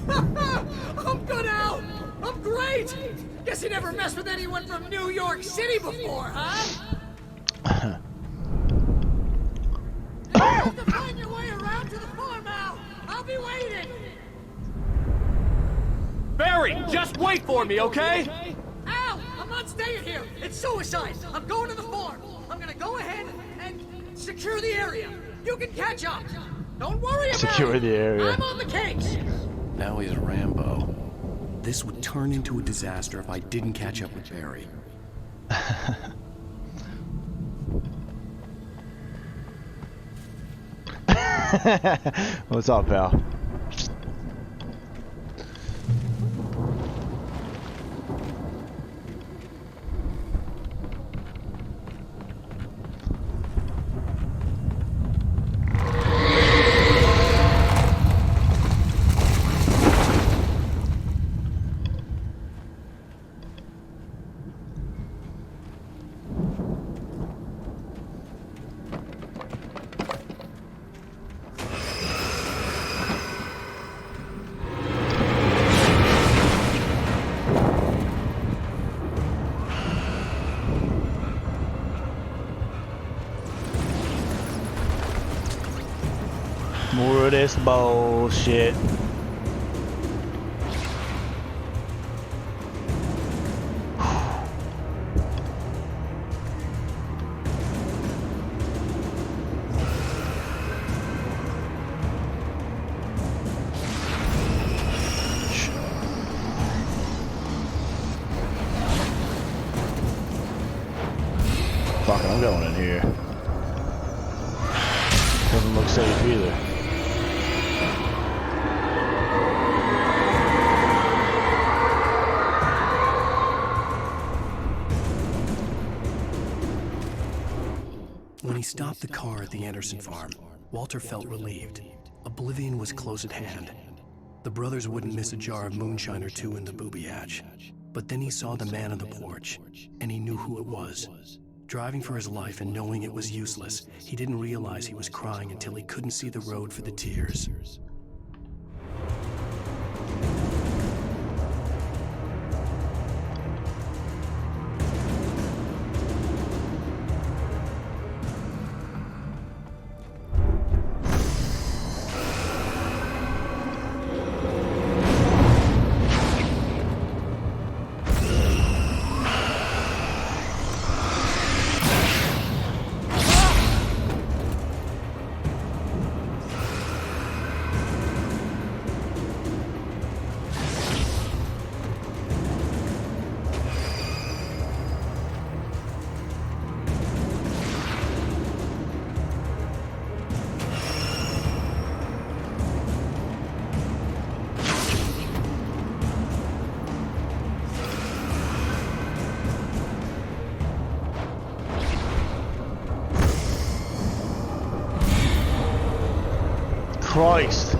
I'm good, Al! I'm great! Guess you never messed with anyone from New York City before, huh? You have to find your way around to the farm, Al! I'll be waiting! Barry, just wait for me, okay? Al! I'm not staying here! It's suicide! I'm going to the farm! I'm gonna go ahead and secure the area! You can catch up! Don't worry about it! Secure the area. I'm on the case! Now he's Rambo. This would turn into a disaster if I didn't catch up with Barry. What's up, pal? More of this bullshit. Fuck it, I'm going in here. Doesn't look safe either. When he stopped the car at the Anderson farm, Walter felt relieved. Oblivion was close at hand. The brothers wouldn't miss a jar of moonshine or two in the booby hatch. But then he saw the man on the porch, and he knew who it was. Driving for his life and knowing it was useless, he didn't realize he was crying until he couldn't see the road for the tears. Christ.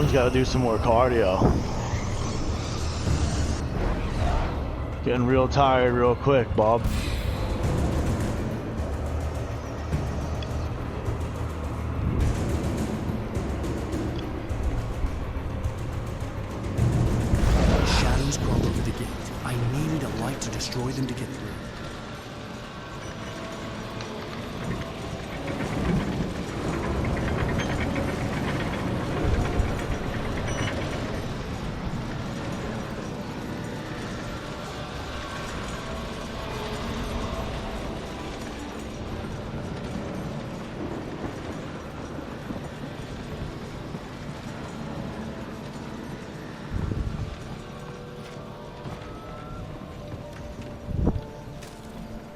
Dylan's got to do some more cardio. Getting real tired real quick, Bob. Shadows crawled over the gate. I needed a light to destroy them to get through.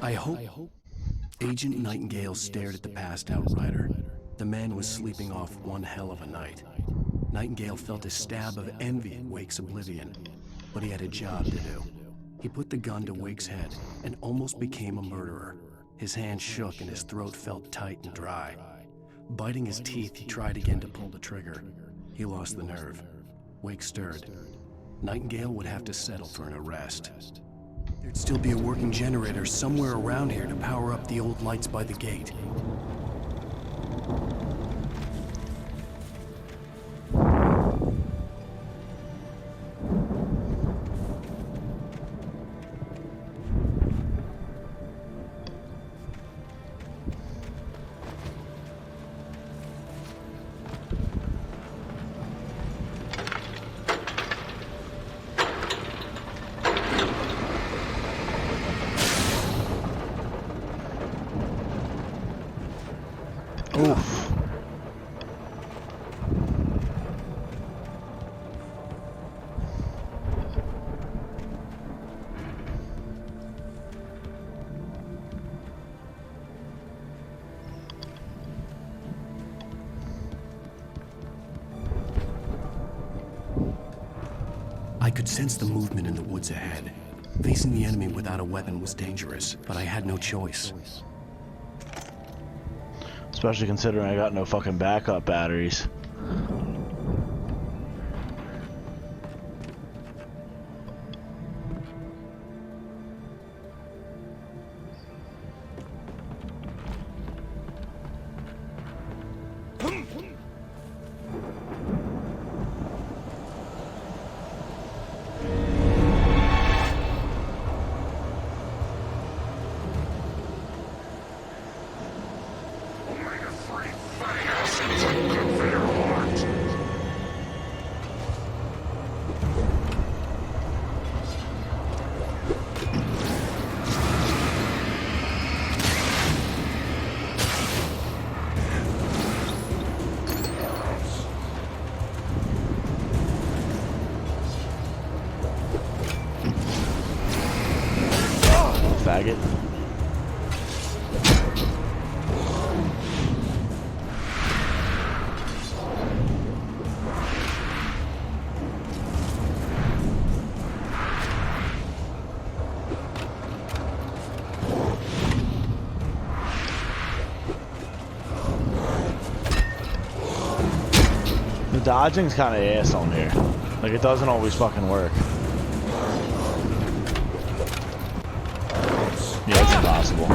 I hope. Agent Nightingale stared at the passed out rider. The man was sleeping off one hell of a night. Nightingale felt a stab of envy at Wake's oblivion, but he had a job to do. He put the gun to Wake's head and almost became a murderer. His hand shook and his throat felt tight and dry. Biting his teeth, he tried again to pull the trigger. He lost the nerve. Wake stirred. Nightingale would have to settle for an arrest. There'd still be a working generator somewhere around here to power up the old lights by the gate. Oof. I could sense the movement in the woods ahead. Facing the enemy without a weapon was dangerous, but I had no choice. Especially considering I got no fucking backup batteries. Faggot. The dodging's kind of ass on here. Like, it doesn't always fucking work. Yeah, it's impossible.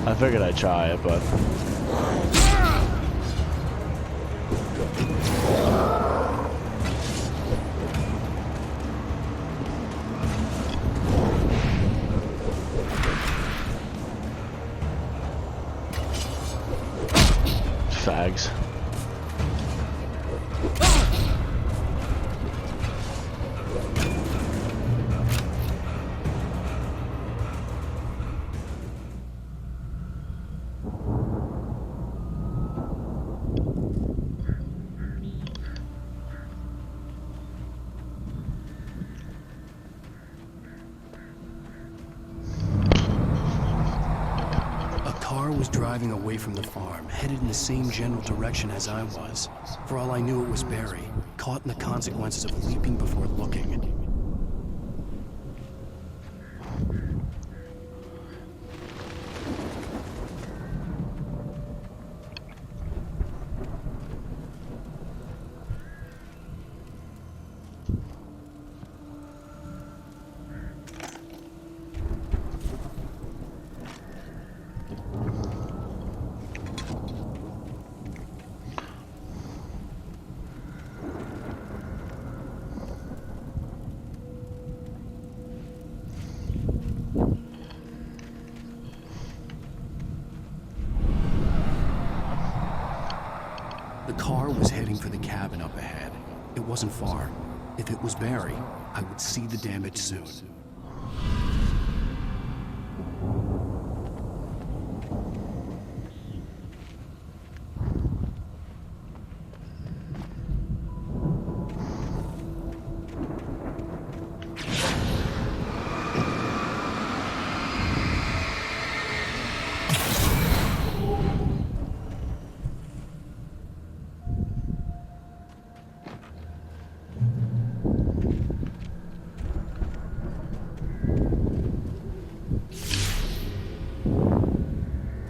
I figured I'd try it, but... Fags. Driving away from the farm, headed in the same general direction as I was. For all I knew, it was Barry, caught in the consequences of leaping before looking. car was heading for the cabin up ahead. It wasn't far. If it was Barry, I would see the damage soon.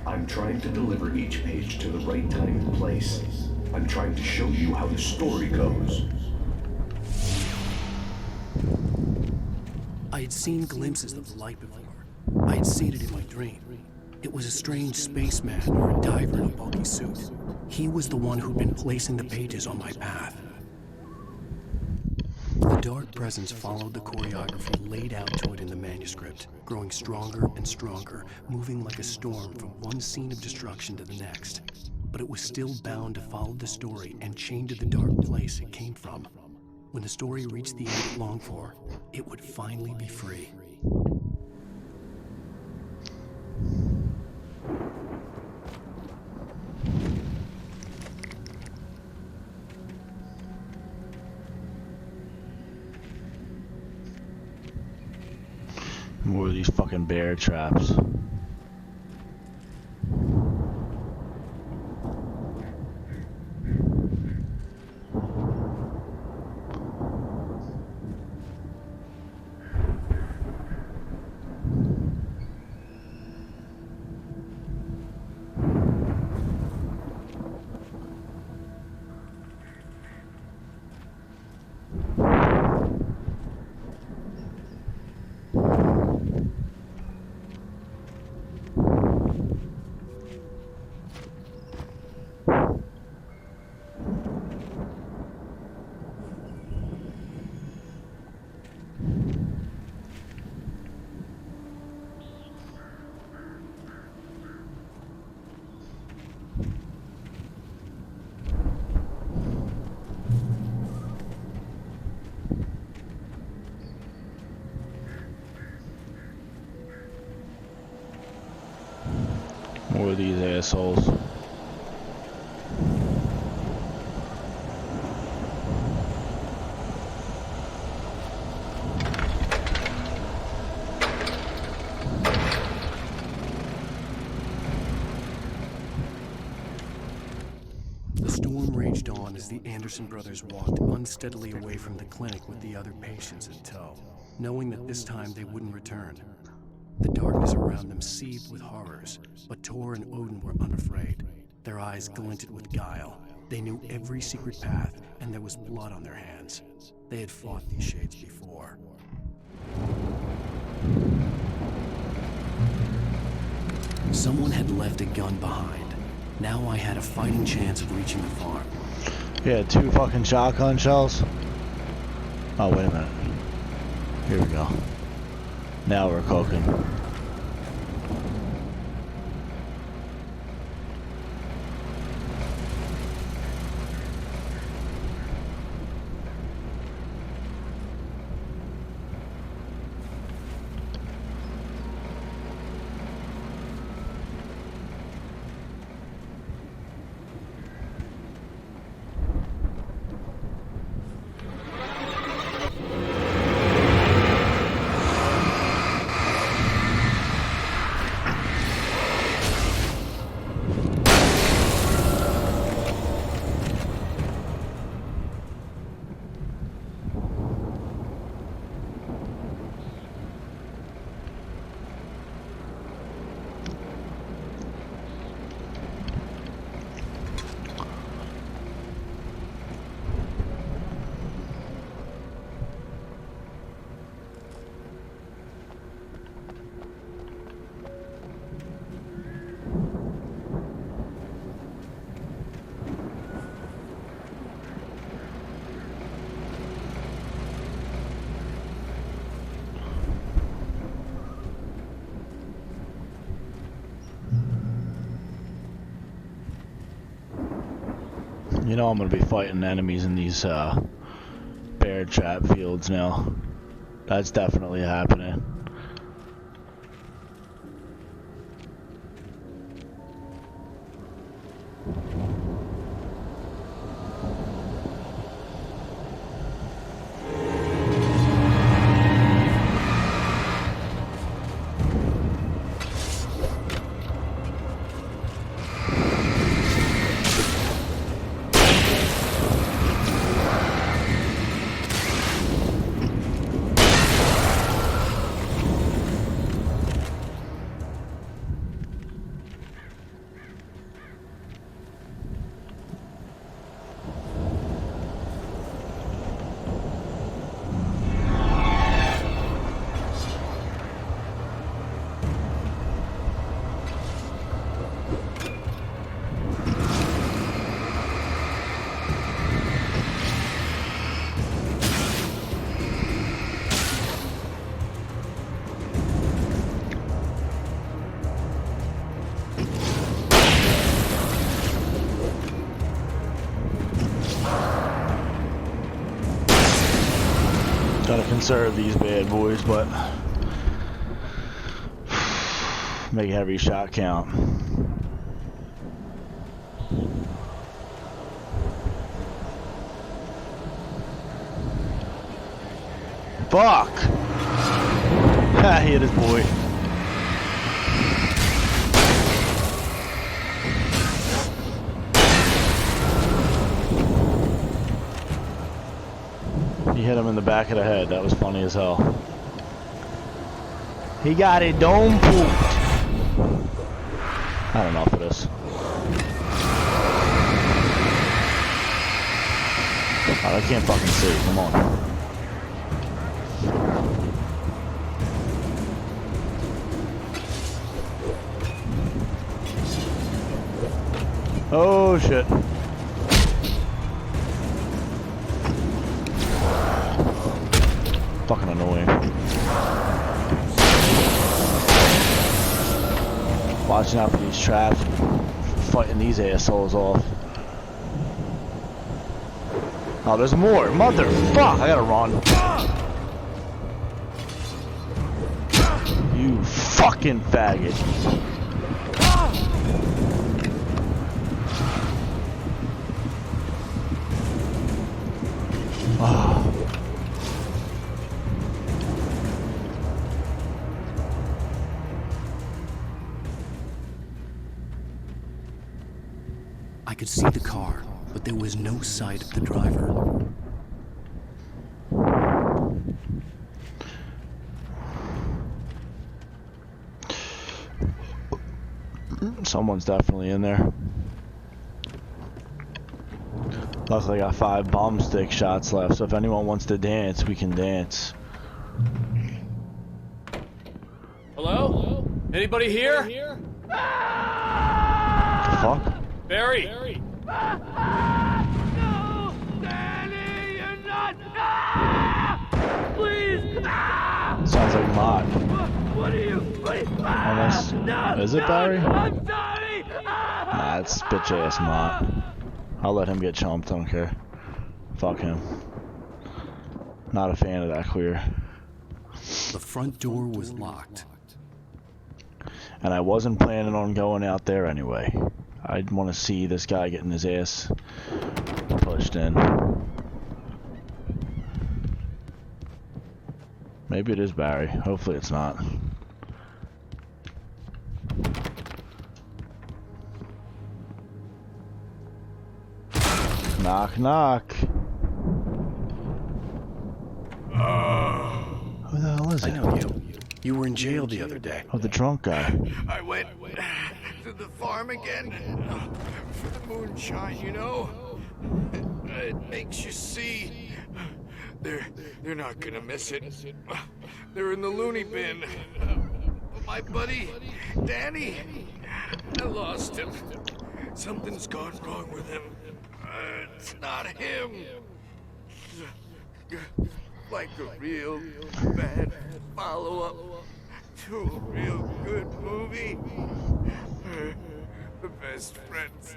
I'm trying to deliver each page to the right time and place. I'm trying to show you how the story goes. I had seen glimpses of the light before. I had seen it in my dream. It was a strange spaceman or a diver in a bulky suit. He was the one who'd been placing the pages on my path. The dark presence followed the choreography laid out to it in the manuscript, growing stronger and stronger, moving like a storm from one scene of destruction to the next. But it was still bound to follow the story and chained to the dark place it came from. When the story reached the end it longed for, it would finally be free. More of these fucking bear traps. More of these assholes. The storm raged on as the Anderson brothers walked unsteadily away from the clinic with the other patients in tow, knowing that this time they wouldn't return. The darkness around them seethed with horrors, but Tor and Odin were unafraid. Their eyes glinted with guile. They knew every secret path, and there was blood on their hands. They had fought these shades before. Someone had left a gun behind. Now I had a fighting chance of reaching the farm. Yeah, 2 fucking shotgun shells. Oh, wait a minute. Here we go. Now we're cooking. You know I'm gonna be fighting enemies in these bear trap fields now. That's definitely happening. Gotta conserve these bad boys, but make every shot count. Fuck! Ha, he hit his boy. He hit him in the back of the head. That was funny as hell. He got a dome pooped. I don't know for this. Oh, I can't fucking see. Come on. Oh shit. Fucking annoying. Watching out for these traps, fighting these assholes off. Oh, there's more. Motherfuck! I gotta run. You fucking faggot. Oh. I could see the car, but there was no sight of the driver. Someone's definitely in there. Luckily I got 5 bomb stick shots left, so if anyone wants to dance, we can dance. Hello? Anybody here? The fuck? Barry! No! Danny, you're not! Please! Sounds like Mott. What are you? Unless, is it Barry? I'm sorry! Nah, it's bitch ass Mott. I'll let him get chomped, I don't care. Fuck him. Not a fan of that queer. The front door was locked. And I wasn't planning on going out there anyway. I'd want to see this guy getting his ass pushed in. Maybe it is Barry. Hopefully it's not. Knock, knock. Who the hell is it? I know you. You were in jail the other day. Oh, the drunk guy. I went to the farm again for the moonshine, you know? It makes you see. They're not gonna miss it. They're in the loony bin. My buddy, Danny, I lost him. Something's gone wrong with him. It's not him. Like a real bad follow-up to a real good movie. The best friends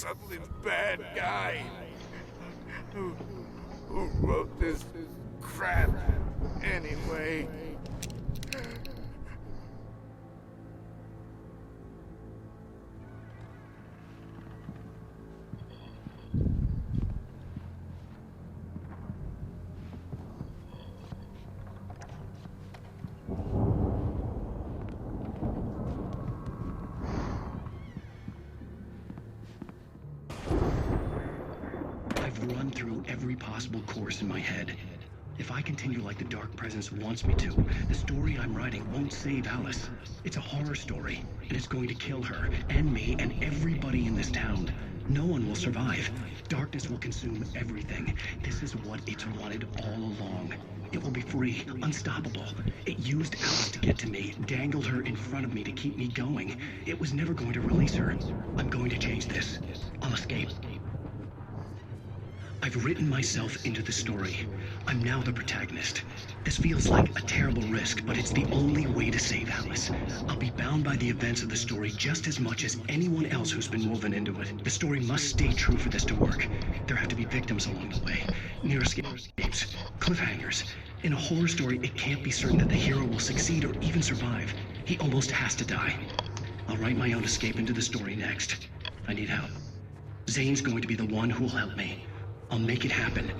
something bad guy who wrote this crap anyway. Run through every possible course in my head. If I continue like the Dark Presence wants me to, the story I'm writing won't save Alice. It's a horror story, and it's going to kill her, and me, and everybody in this town. No one will survive. Darkness will consume everything. This is what it's wanted all along. It will be free, unstoppable. It used Alice to get to me, dangled her in front of me to keep me going. It was never going to release her. I'm going to change this. I'll escape. I've written myself into the story. I'm now the protagonist. This feels like a terrible risk, but it's the only way to save Alice. I'll be bound by the events of the story just as much as anyone else who's been woven into it. The story must stay true for this to work. There have to be victims along the way. Near escapes, cliffhangers. In a horror story, it can't be certain that the hero will succeed or even survive. He almost has to die. I'll write my own escape into the story next. I need help. Zane's going to be the one who will help me. I'll make it happen.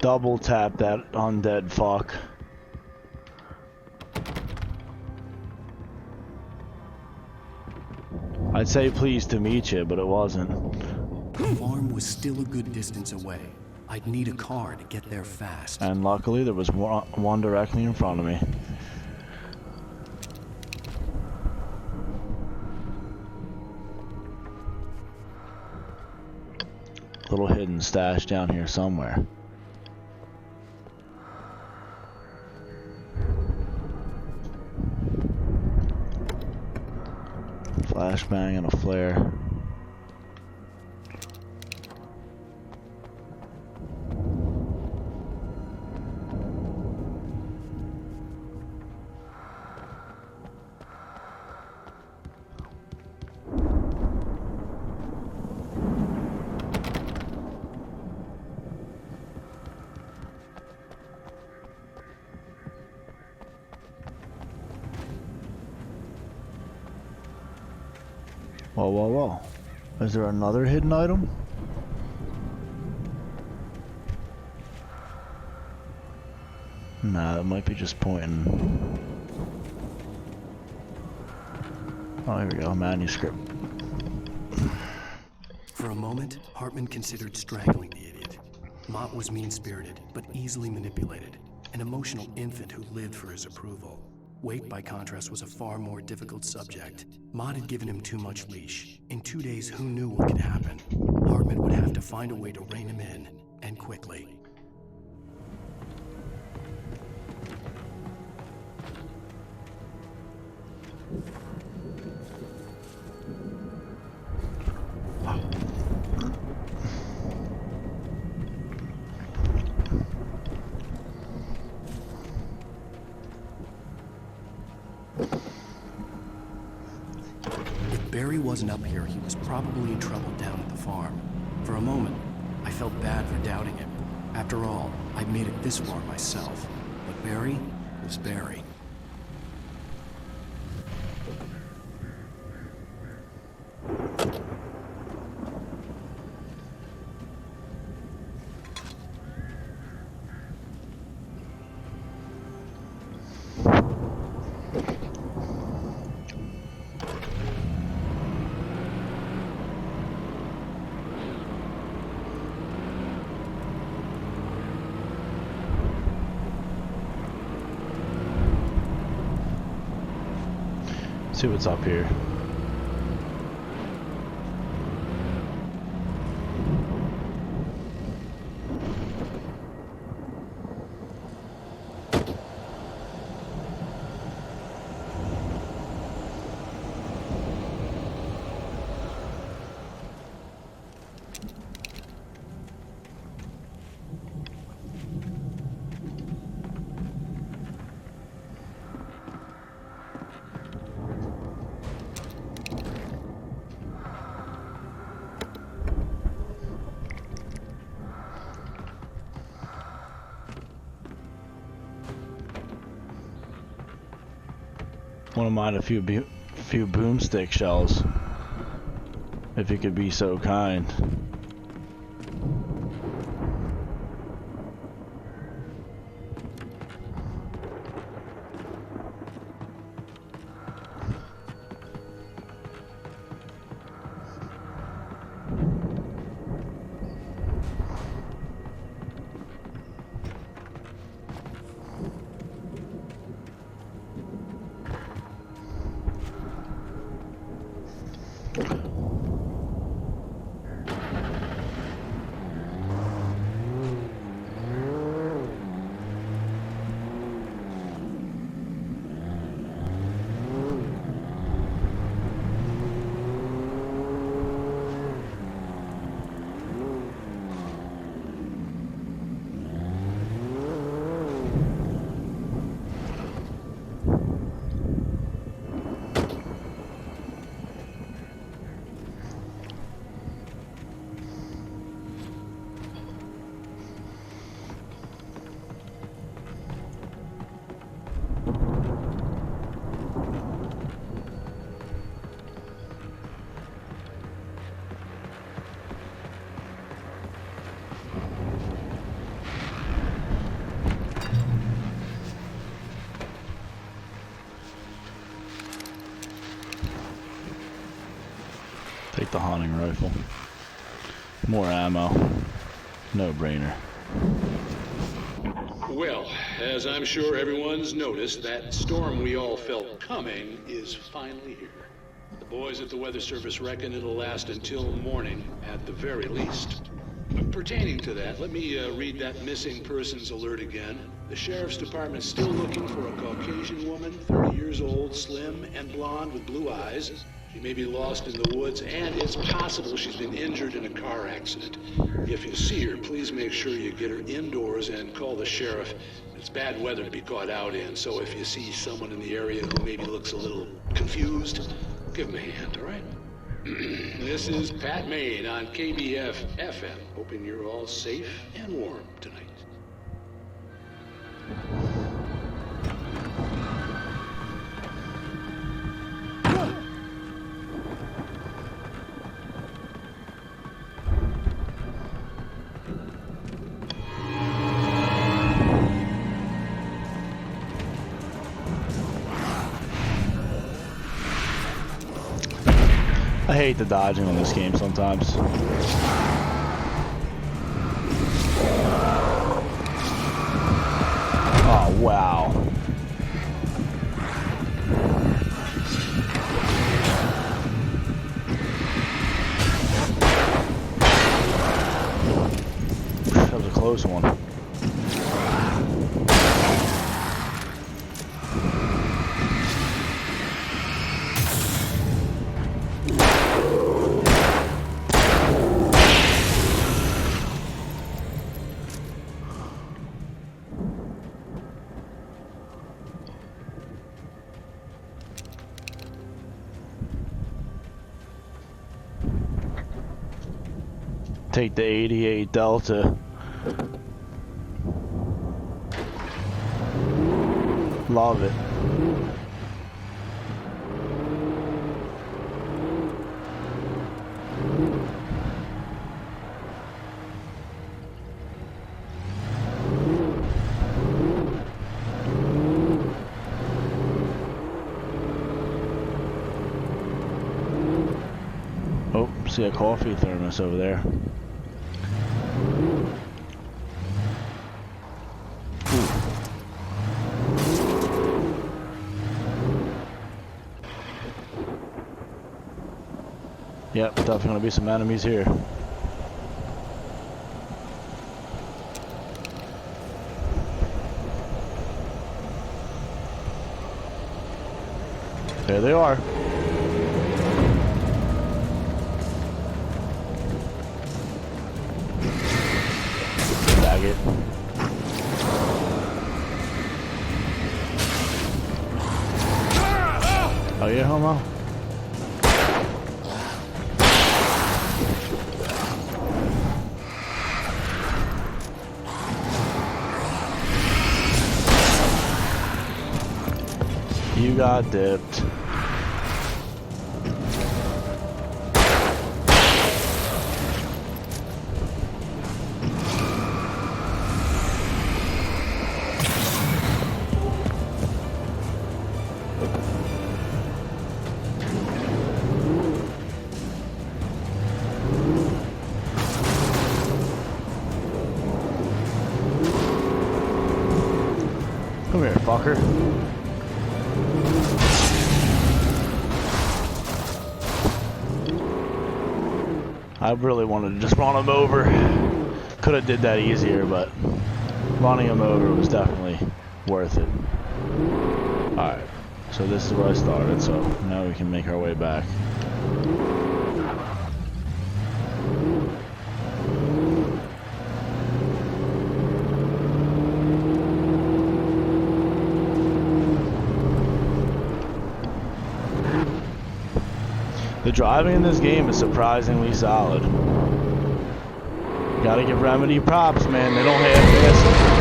Double tap that undead fuck. I'd say pleased to meet you, but it wasn't. The farm was still a good distance away. I'd need a car to get there fast. And luckily there was one directly in front of me. Little hidden stash down here somewhere. Flashbang and a flare. Whoa, whoa, whoa. Is there another hidden item? Nah, that might be just pointing. Oh, here we go, manuscript. For a moment, Hartman considered strangling the idiot. Mott was mean-spirited, but easily manipulated. An emotional infant who lived for his approval. Wake, by contrast, was a far more difficult subject. Mott had given him too much leash. In 2 days, who knew what could happen? Hartman would have to find a way to rein him in, and quickly. Barry wasn't up here, he was probably in trouble down at the farm. For a moment, I felt bad for doubting him. After all, I'd made it this far myself. But Barry was Barry. See what's up here. Wouldn't mind a few boomstick shells, if you could be so kind. Take the hunting rifle. More ammo. No brainer. Well, as I'm sure everyone's noticed, that storm we all felt coming is finally here. The boys at the Weather Service reckon it'll last until morning at the very least. Pertaining to that, let me read that missing persons alert again. The Sheriff's Department's still looking for a Caucasian woman, 30 years old, slim and blonde with blue eyes. She may be lost in the woods, and it's possible she's been injured in a car accident. If you see her, please make sure you get her indoors and call the sheriff. It's bad weather to be caught out in, so if you see someone in the area who maybe looks a little confused, give him a hand, all right? This is Pat Maine on KBF FM, hoping you're all safe and warm tonight. I hate the dodging on this game sometimes. Oh, wow. That was a close one. Take the 88 Delta. Love it. Oh, see a coffee thermos over there. Yep, definitely gonna be some enemies here. There they are. Bag it. Oh yeah, homo? You got dipped. Come here, fucker. I really wanted to just run him over. Could have did that easier, but running him over was definitely worth it. Alright, so this is where I started, so now we can make our way back. The driving in this game is surprisingly solid. Gotta give Remedy props, man. They don't half-ass it.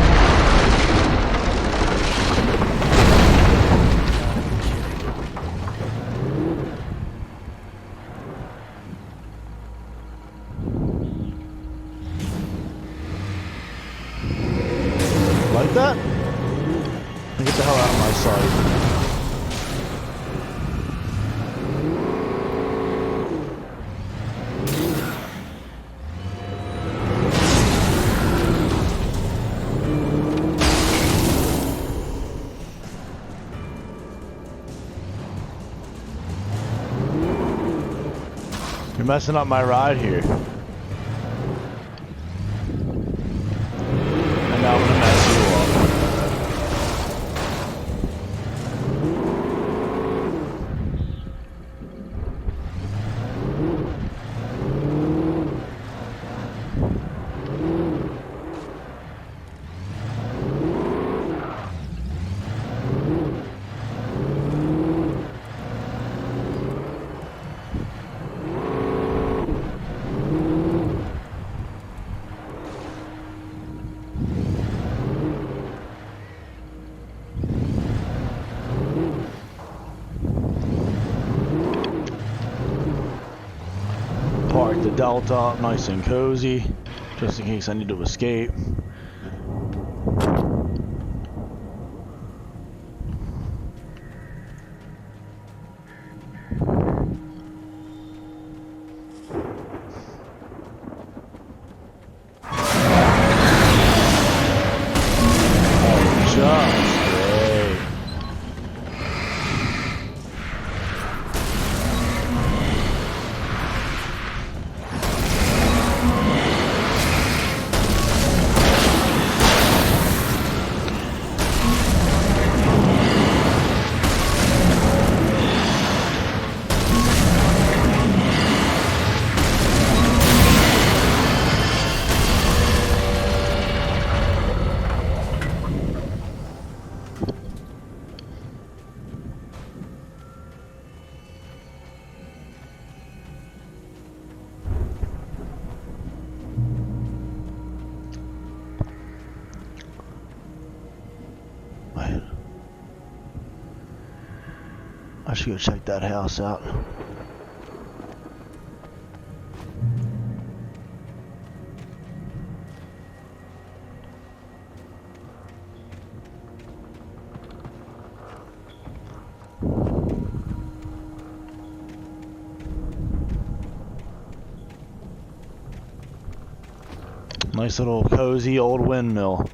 Like that? Get the hell out of my sight. You're messing up my ride here. And now I'm gonna mess you up. Park the Delta up nice and cozy, just in case I need to escape. I should go check that house out. Nice little cozy old windmill.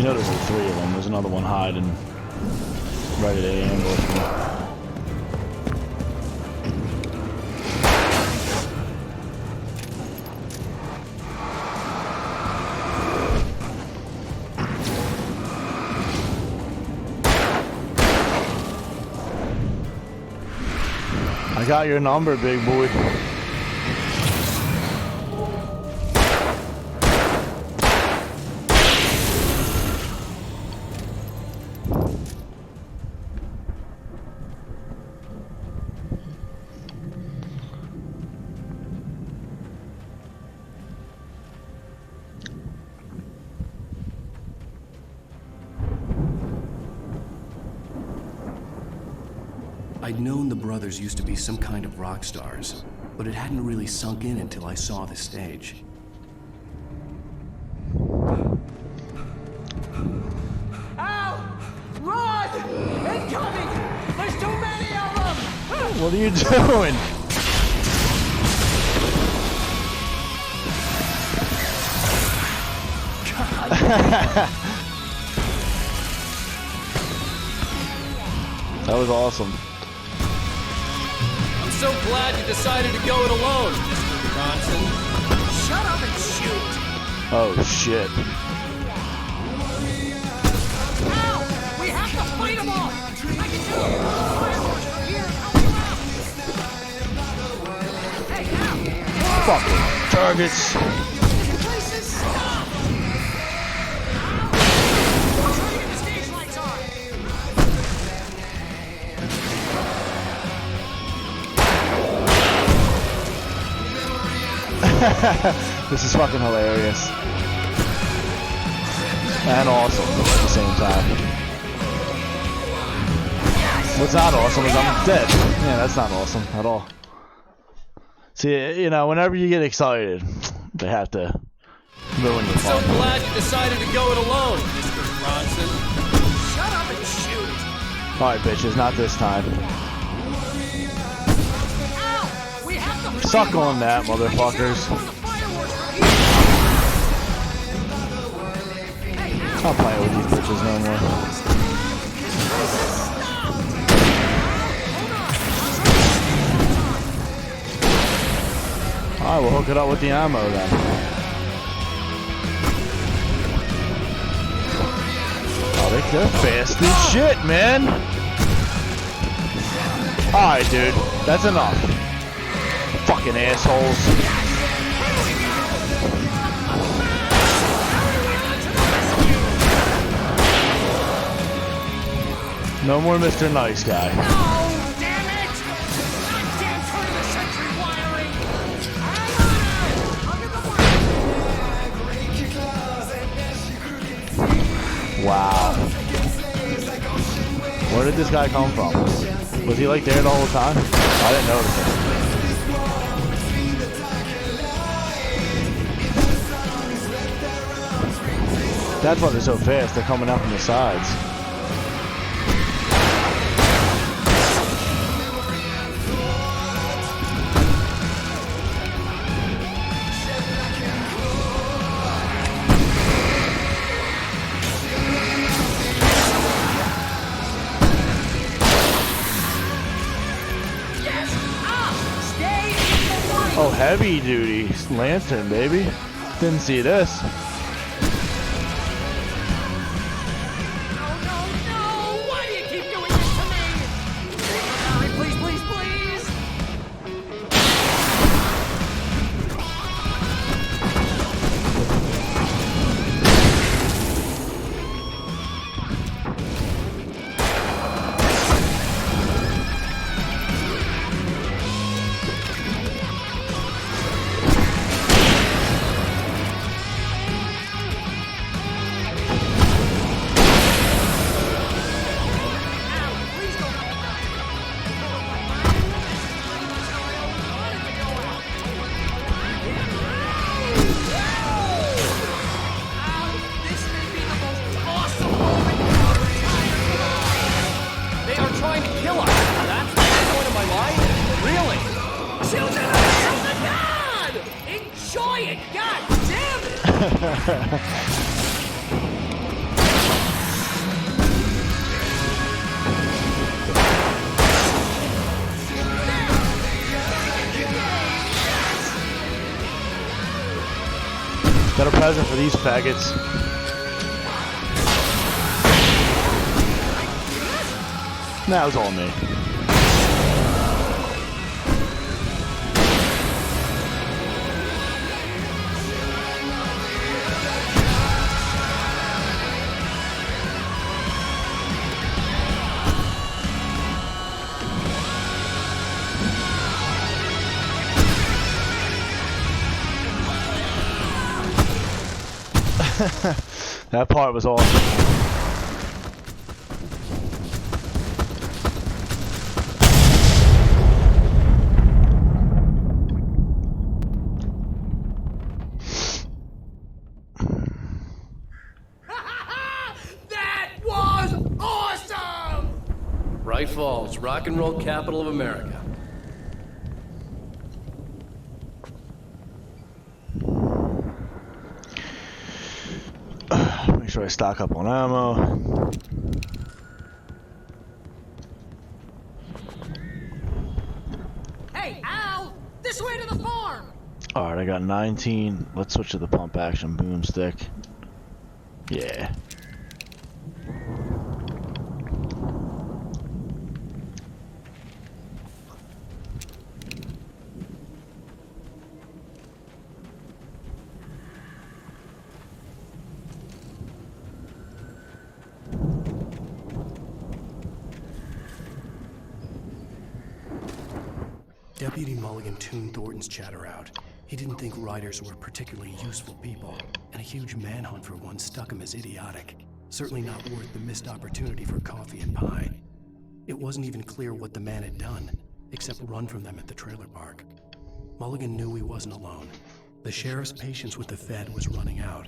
know there's like 3 of them. There's another one hiding, ready to ambush me. I got your number, big boy. I'd known the brothers used to be some kind of rock stars, but it hadn't really sunk in until I saw the stage. Al! Run! Incoming! There's too many of them! What are you doing? That was awesome. I'm so glad you decided to go it alone, Mr. Bronson. Shut up and shoot! Oh shit. Al! We have to fight them all! I can do it! Fireworks from here! Hey, Al! Fucking targets. This place is stopped! Try to get the stage lights on! This is fucking hilarious. And awesome at the same time. What's not awesome is I'm dead. Yeah, that's not awesome at all. See, you know, whenever you get excited, they have to ruin your fun. I'm so glad you decided to go it alone, Mr. Bronson. Shut up and shoot! Alright, bitches, not this time. Al! We have to Suck on that, motherfuckers. I'm not playing with these bitches no more. Alright, we'll hook it up with the ammo then. Oh, they're fast as shit, man. Alright, dude. That's enough. Fucking assholes. No more Mr. Nice Guy. No, damn it! Goddamn turn of the century wiring! Wow. Where did this guy come from? Was he like there the whole time? I didn't notice him. That's why they're so fast. They're coming out from the sides. Oh, heavy duty lantern, baby. Didn't see this. Why do you keep doing this to me? Hurry, please, please, please! They are trying to kill us. That's the point of my life? Really? Children of the God! Enjoy it! God damn it! Got a present for these faggots. That was all me. That part was awesome. That was awesome! Bright Falls, rock and roll capital of America. Make sure I stock up on ammo. Hey, Al! This way to the farm! Alright, I got 19. Let's switch to the pump action boomstick. Yeah. Deputy Mulligan tuned Thornton's chatter out. He didn't think riders were particularly useful people, and a huge manhunt for one struck him as idiotic. Certainly not worth the missed opportunity for coffee and pie. It wasn't even clear what the man had done, except run from them at the trailer park. Mulligan knew he wasn't alone. The sheriff's patience with the Fed was running out.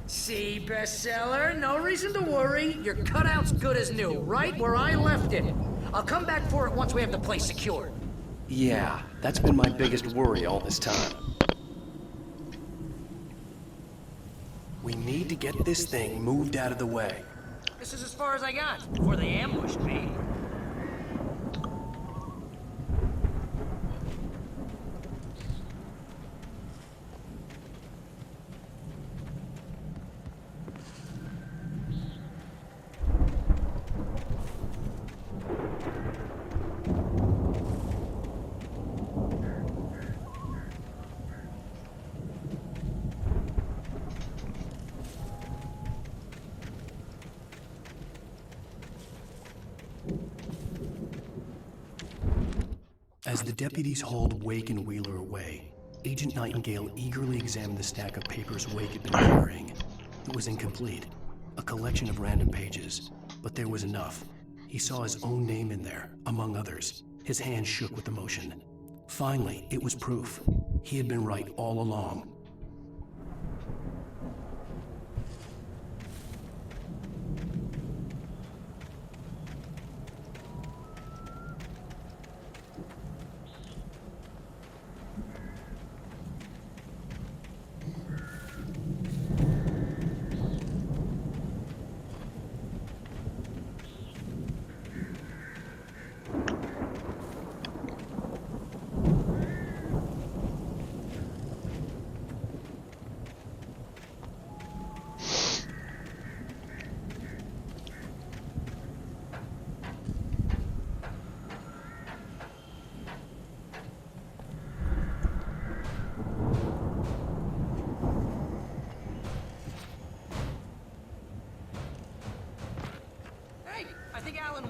See, bestseller, no reason to worry. Your cutout's good as new, right where I left it. I'll come back for it once we have the place secured. Yeah, that's been my biggest worry all this time. We need to get this thing moved out of the way. This is as far as I got before they ambushed me. As the deputies hauled Wake and Wheeler away, Agent Nightingale eagerly examined the stack of papers Wake had been carrying. It was incomplete, a collection of random pages, but there was enough. He saw his own name in there, among others. His hand shook with emotion. Finally, it was proof. He had been right all along.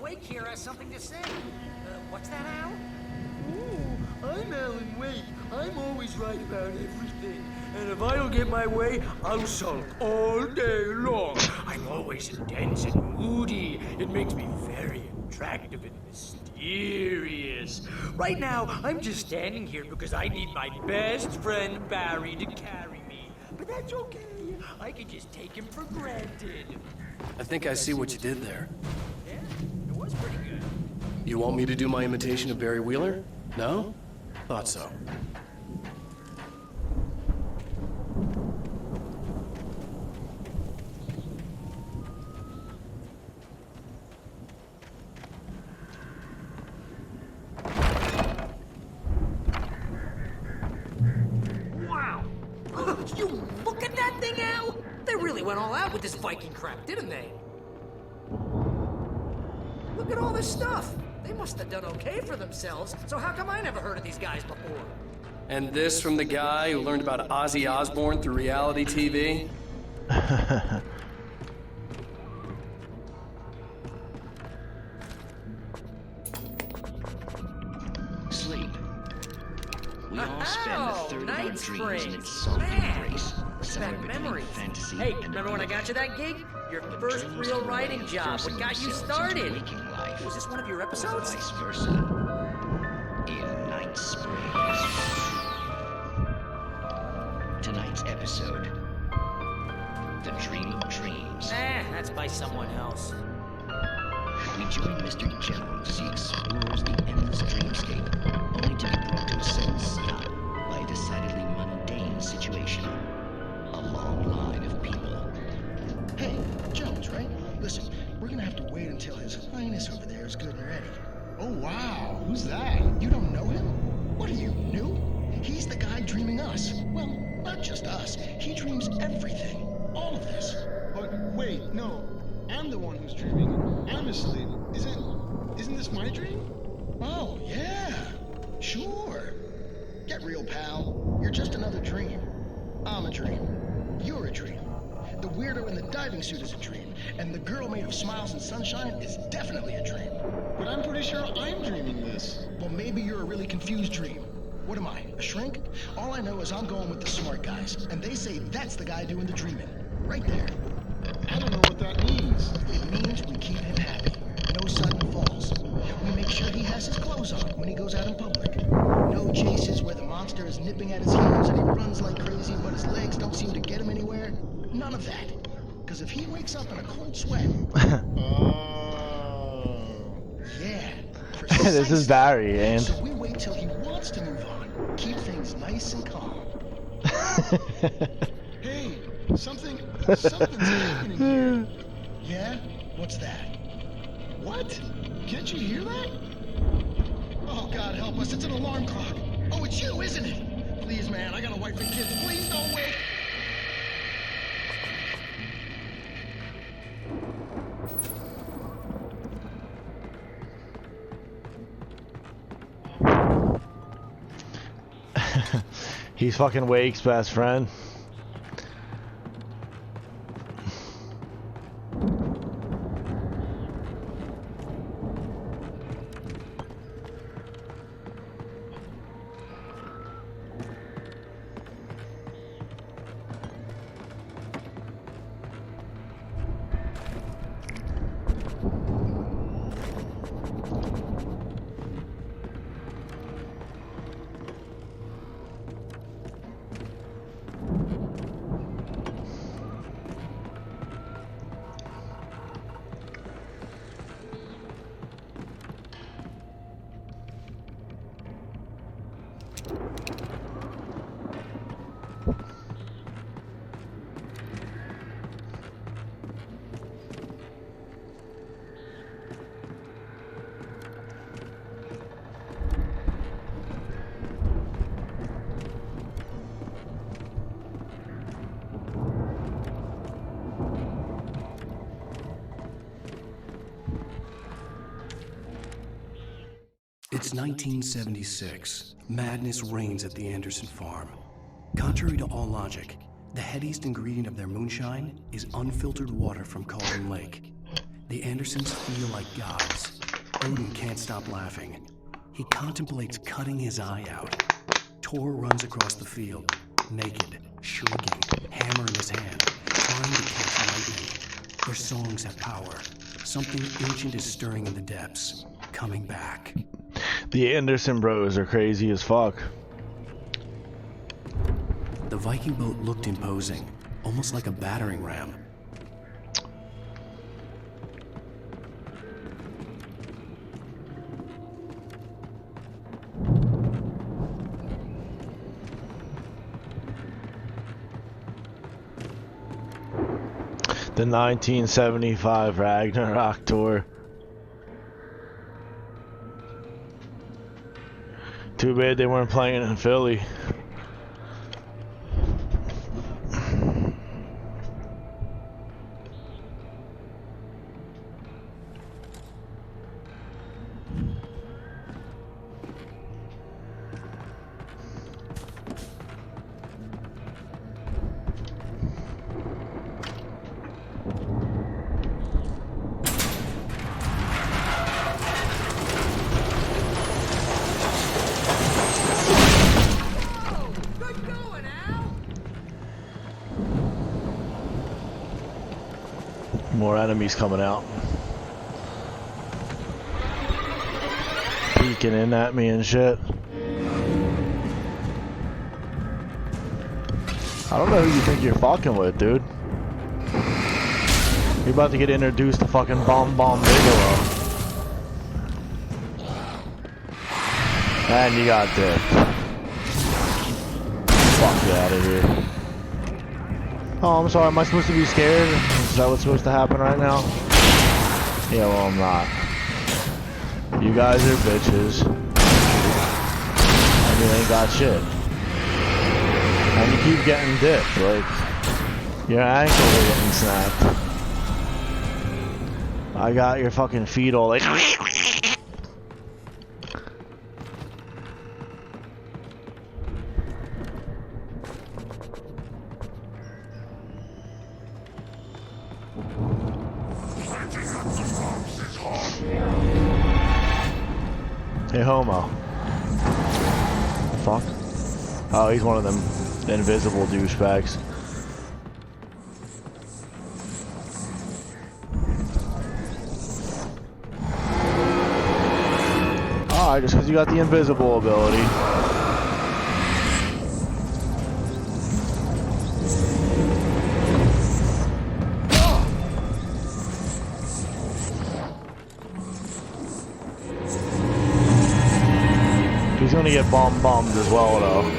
Wake here has something to say. What's that, Al? Oh, I'm Alan Wake. I'm always right about everything. And if I don't get my way, I'll sulk all day long. I'm always intense and moody. It makes me very attractive and mysterious. Right now, I'm just standing here because I need my best friend Barry to carry me. But that's okay. I can just take him for granted. I think I see what you did there. Yeah, it was pretty good. You want me to do my imitation of Barry Wheeler? No? Thought so. Wow! You look at that thing, Al! They really went all out with this Viking crap, didn't they? Look at all this stuff. They must have done okay for themselves, so how come I never heard of these guys before? And this from the guy who learned about Ozzy Osbourne through reality TV? Sleep. We all spend a third of our Night dreams in Springs. its soft Man, embrace, somewhere back between memories. fantasy Hey, and remember when I got you that gig? Your first real writing job. What got you started? Was this one of your episodes? Vice versa. In Night Springs. Tonight's episode, The Dream of Dreams. That's by someone else. We join Mr. Jones as he explores the endless dreamscape, only to be brought to a sudden stop by a decidedly mundane situation. A long line of people. Hey, Jones, right? Listen, we're gonna have to wait until His Highness over there is good and ready. Oh, wow. Who's that? You don't know him? What are you, new? He's the guy dreaming us. Well, not just us. He dreams everything. All of this. But wait, no. I'm the one who's dreaming. I'm asleep. Isn't this my dream? Oh, yeah. Sure. Get real, pal. You're just another dream. I'm a dream. You're a dream. The weirdo in the diving suit is a dream, and the girl made of smiles and sunshine is definitely a dream. But I'm pretty sure I'm dreaming this. Well, maybe you're a really confused dream. What am I, a shrink? All I know is I'm going with the smart guys, and they say that's the guy doing the dreaming. Right there. I don't know what that means. It means we keep him happy. No sudden falls. We make sure he has his clothes on when he goes out in public. No chases where the monster is nipping at his heels and he runs like crazy, but his legs don't seem to get him anywhere. None of that. Because if he wakes up in a cold sweat... Yeah. This is Barry, and... So we wait till he wants to move on. Keep things nice and calm. Hey, something's happening here. Yeah? What's that? What? Can't you hear that? Oh, God help us. It's an alarm clock. Oh, it's you, isn't it? Please, man, I got a wife and kids. Please don't wait. He's fucking Wake's best friend. It's 1976. Madness reigns at the Anderson farm. Contrary to all logic, the headiest ingredient of their moonshine is unfiltered water from Cauldron Lake. The Andersons feel like gods. Odin can't stop laughing. He contemplates cutting his eye out. Tor runs across the field. naked, shrieking, hammer in his hand, trying to catch lightning. Their songs have power. Something ancient is stirring in the depths, coming back. The Anderson bros are crazy as fuck. The Viking boat looked imposing, almost like a battering ram. The 1975 Ragnarok tour. Too bad they weren't playing in Philly. More enemies coming out. Peeking in at me and shit. I don't know who you think you're fucking with, dude. You're about to get introduced to fucking Bomb Bigelow. And you got dipped. Fuck you out of here. Oh, I'm sorry, am I supposed to be scared? Is that what's supposed to happen right now? Yeah, well, I'm not. You guys are bitches. And you ain't got shit. And you keep getting dipped, like, your ankles are getting snapped. I got your fucking feet all like... Hey, homo. Fuck. Oh, he's one of them invisible douchebags. Alright, just because you got the invisible ability. He's gonna get bombed as well, though.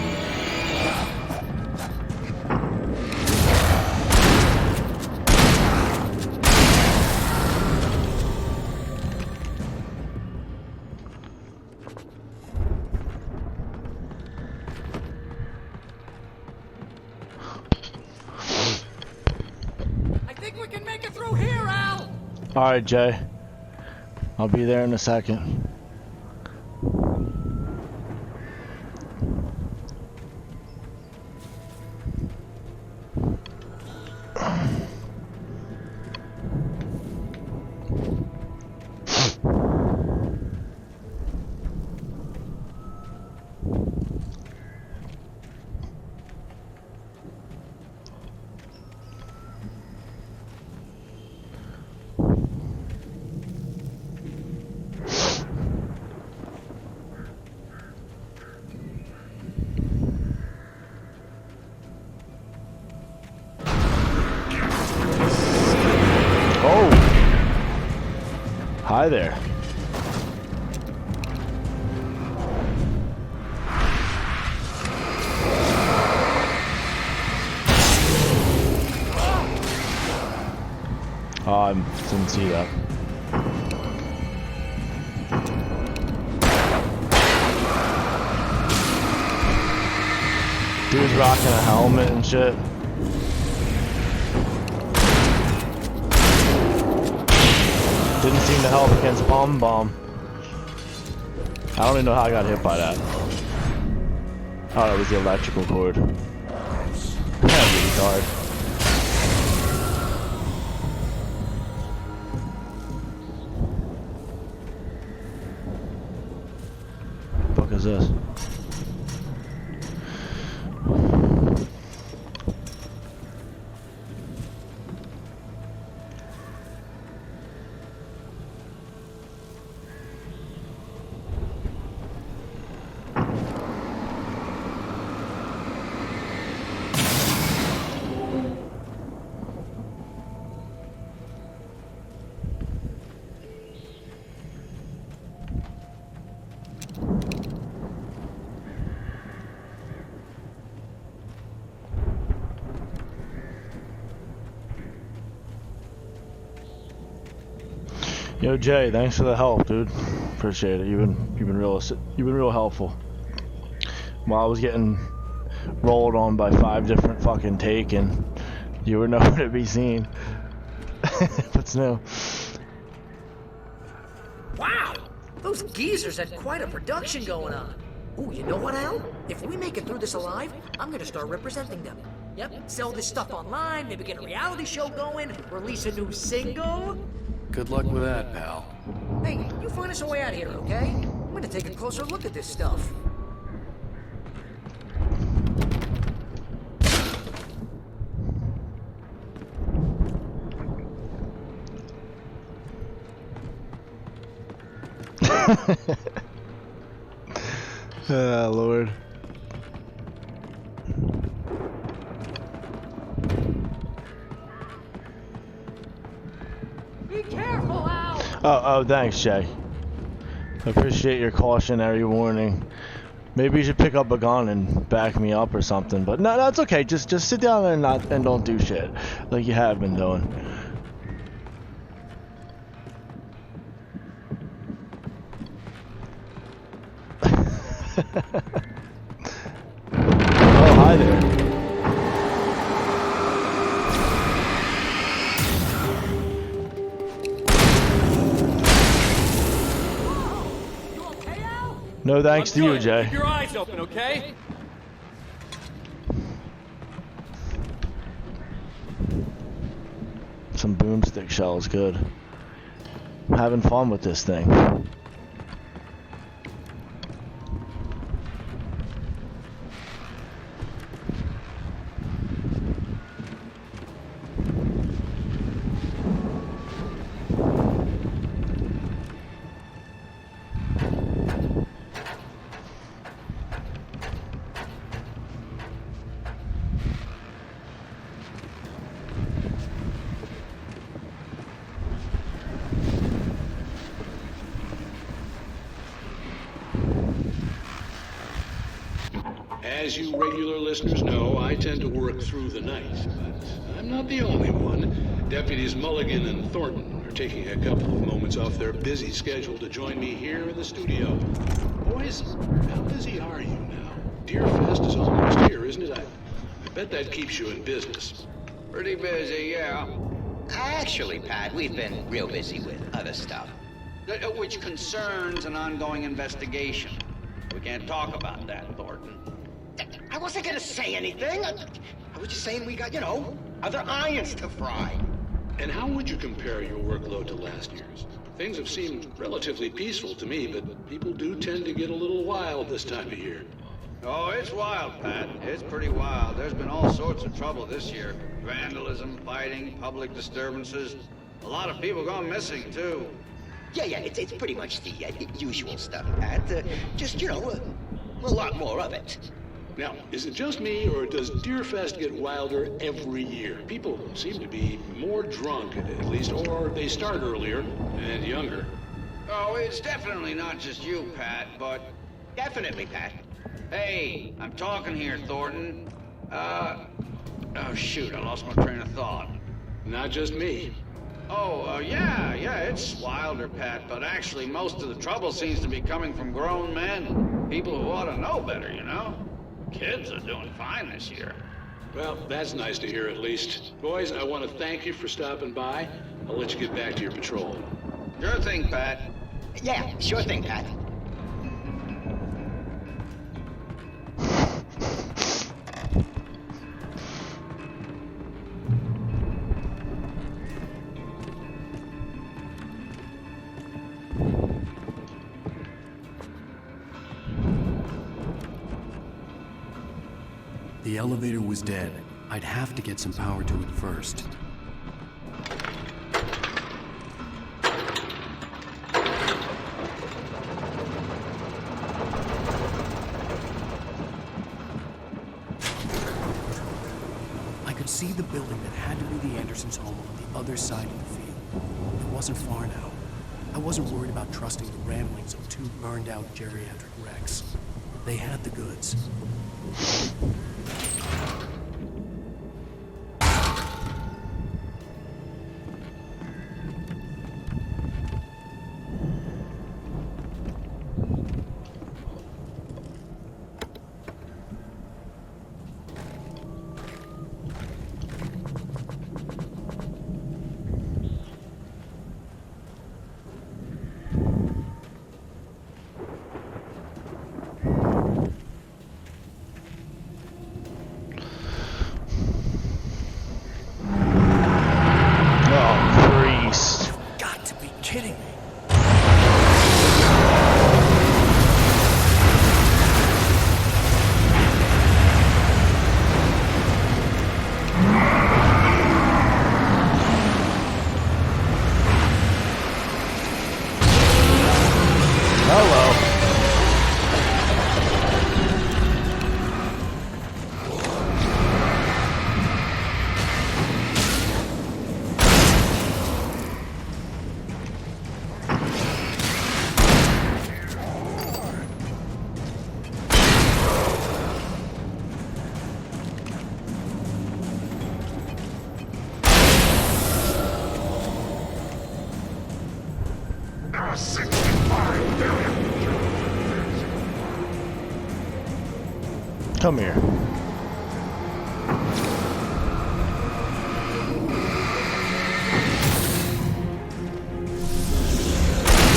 I think we can make it through here, Al! Alright, Jay. I'll be there in a second. Hi there. Oh, I didn't see that. Dude's rocking a helmet and shit. Didn't seem to help against Bomb. I don't even know how I got hit by that. Oh, it was the electrical cord. Yeah, retard. What the fuck is this? Yo, Jay, thanks for the help, dude. Appreciate it. You've been real helpful. While I was getting rolled on by 5 different fucking Taken, you were nowhere to be seen. What's new? Wow! Those geezers had quite a production going on. Ooh, you know what, Al? If we make it through this alive, I'm gonna start representing them. Yep, sell this stuff online, maybe get a reality show going, release a new single. Good luck with that, pal. Hey, you find us a way out of here, okay? I'm gonna take a closer look at this stuff. Ah, Lord. Be careful, Al! Oh, thanks, Jay. I appreciate your cautionary warning. Maybe you should pick up a gun and back me up or something. But no, it's okay. Just sit down and don't do shit like you have been doing. Oh, hi there. No thanks to you, Jay. Keep your eyes open, okay? Some boomstick shells, good. I'm having fun with this thing. As you regular listeners know, I tend to work through the night, but I'm not the only one. Deputies Mulligan and Thornton are taking a couple of moments off their busy schedule to join me here in the studio. Boys, how busy are you now? Deerfest is almost here, isn't it? I bet that keeps you in business. Pretty busy, yeah. Actually, Pat, we've been real busy with other stuff, which concerns an ongoing investigation. We can't talk about that, Thornton. I wasn't gonna say anything. I was just saying we got, other irons to fry. And how would you compare your workload to last year's? Things have seemed relatively peaceful to me, but people do tend to get a little wild this time of year. Oh, it's wild, Pat. It's pretty wild. There's been all sorts of trouble this year. Vandalism, fighting, public disturbances. A lot of people gone missing, too. Yeah, it's pretty much the usual stuff, Pat. Just, a lot more of it. Now, is it just me, or does Deerfest get wilder every year? People seem to be more drunk, at least, or they start earlier and younger. Oh, it's definitely not just you, Pat, but... Definitely, Pat. Hey, I'm talking here, Thornton. Oh, shoot, I lost my train of thought. Not just me. Oh, yeah, it's wilder, Pat, but actually most of the trouble seems to be coming from grown men. People who ought to know better, Kids are doing fine this year. Well, that's nice to hear at least. Boys, I want to thank you for stopping by. I'll let you get back to your patrol. Sure thing, Pat. Yeah, sure thing, Pat. The elevator was dead. I'd have to get some power to it first. I could see the building that had to be the Andersons' home on the other side of the field. It wasn't far now. I wasn't worried about trusting the ramblings of 2 burned-out geriatric wrecks. They had the goods. Come here.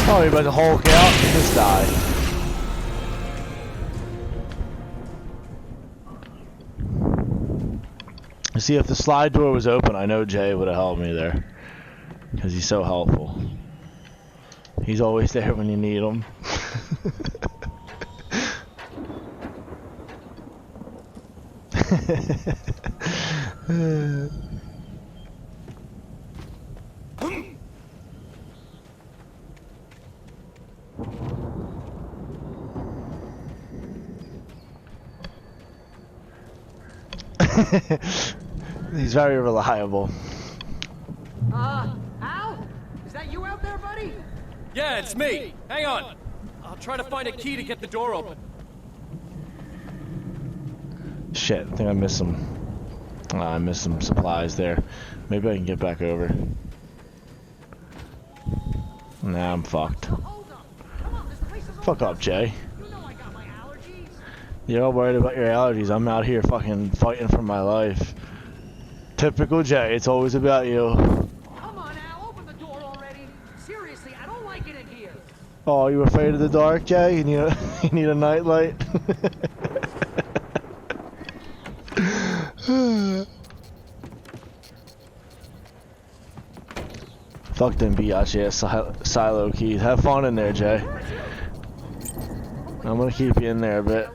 Oh, you're about to Hulk out? Just die. See, if the slide door was open, I know Jay would have helped me there. Because he's so helpful. He's always there when you need him. He's very reliable. Al? Is that you out there, buddy? Yeah, it's me. Hang on. I'll try to find a key to get the door open. Shit, I think I missed some. I missed some supplies there. Maybe I can get back over. Nah, I'm fucked. Fuck up, Jay. You're all worried about your allergies. I'm out here fucking fighting for my life. Typical Jay, it's always about you. Come on, Al, open the door already. Seriously, I don't like it in here. Oh, you afraid of the dark, Jay? You need a you need a nightlight? Fuck them biatch silo keys. Have fun in there, Jay. I'm gonna keep you in there a bit.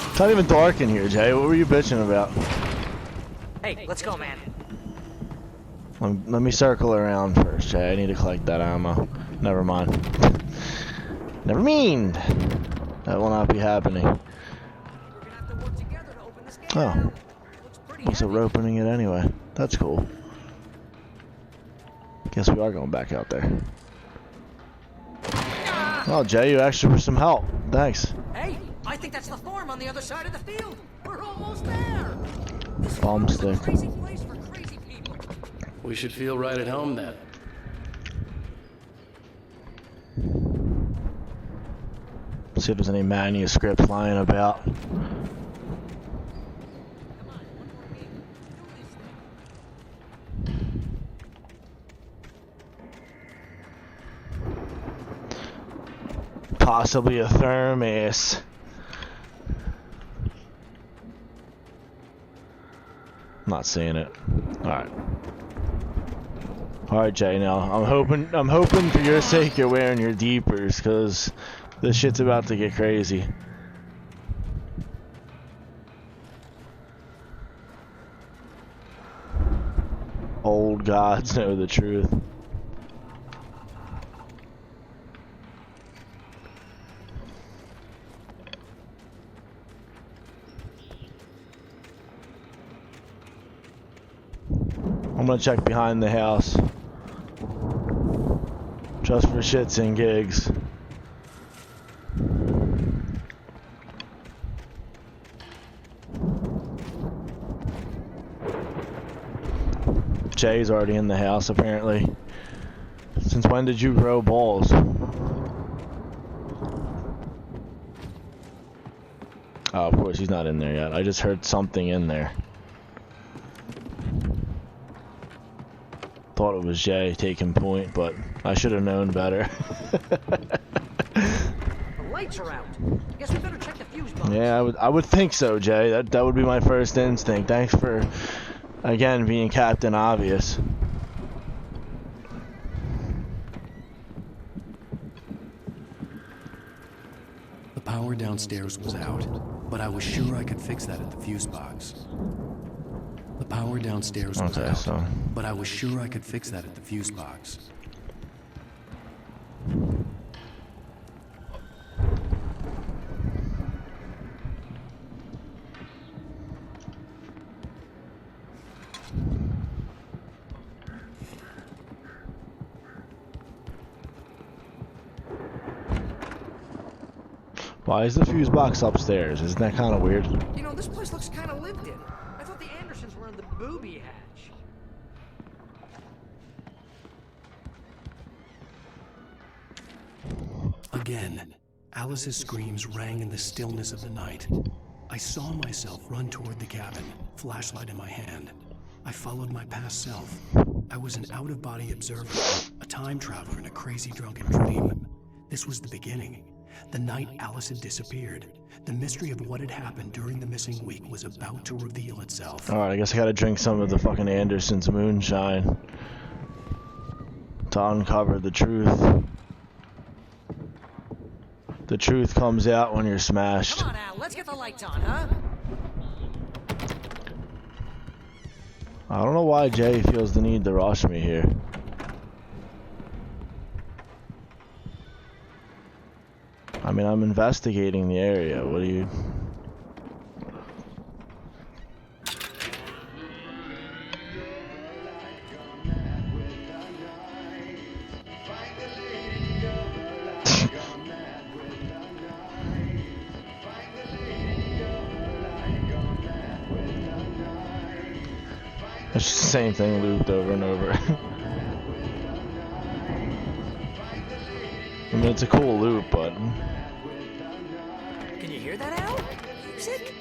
It's not even dark in here, Jay. What were you bitching about? Hey, let's go, man. Let me circle around first, Jay. I need to collect that ammo. Never mind. Never mind. That will not be happening. Oh. Looks like we're opening it anyway. That's cool. Guess we are going back out there. Oh, Jay, you asked for some help. Thanks. Hey, I think that's the farm on the other side of the field. We're almost there. Bomb stick. We should feel right at home then. See if there's any manuscripts lying about. Possibly a thermos. Not seeing it. Alright. Alright, Jay, now I'm hoping for your sake you're wearing your deepers, cause this shit's about to get crazy. Old gods know the truth. I'm gonna check behind the house. Just for shits and gigs. Jay's already in the house apparently. Since when did you grow balls? Oh, of course he's not in there yet. I just heard something in there. Thought it was Jay taking point, but I should have known better. The lights are out. Guess we better check the fuse box. Yeah, I would think so, Jay. That would be my first instinct. Thanks for again being Captain Obvious. The power downstairs was out, but I was sure I could fix that at the fuse box. The power downstairs was out, but I was sure I could fix that at the fuse box. Why is the fuse box upstairs? Isn't that kind of weird? You know, this place looks kind of lived in. I thought the Andersons were in the booby hatch. Again, Alice's screams rang in the stillness of the night. I saw myself run toward the cabin, flashlight in my hand. I followed my past self. I was an out-of-body observer, a time traveler in a crazy drunken dream. This was the beginning. The night Alice had disappeared. The mystery of what had happened during the missing week was about to reveal itself. Alright, I guess I gotta drink some of the fucking Anderson's moonshine to uncover the truth. The truth comes out when you're smashed. Come on, Al, let's get the lights on, huh? I don't know why Jay feels the need to rush me here. I mean, I'm investigating the area. What do you... It's just the same thing looped over and over. I mean, it's a cool loop, but... Can you hear that, Al? Music?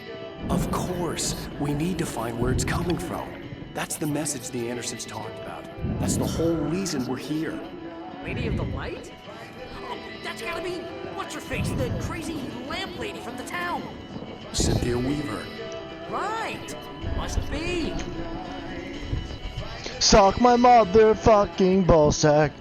Of course. We need to find where it's coming from. That's the message the Andersons talked about. That's the whole reason we're here. Lady of the Light? Oh, that's gotta be... What's-her-face? The crazy lamp lady from the town. Cynthia Weaver. Right. Must be. Suck my motherfucking ballsack.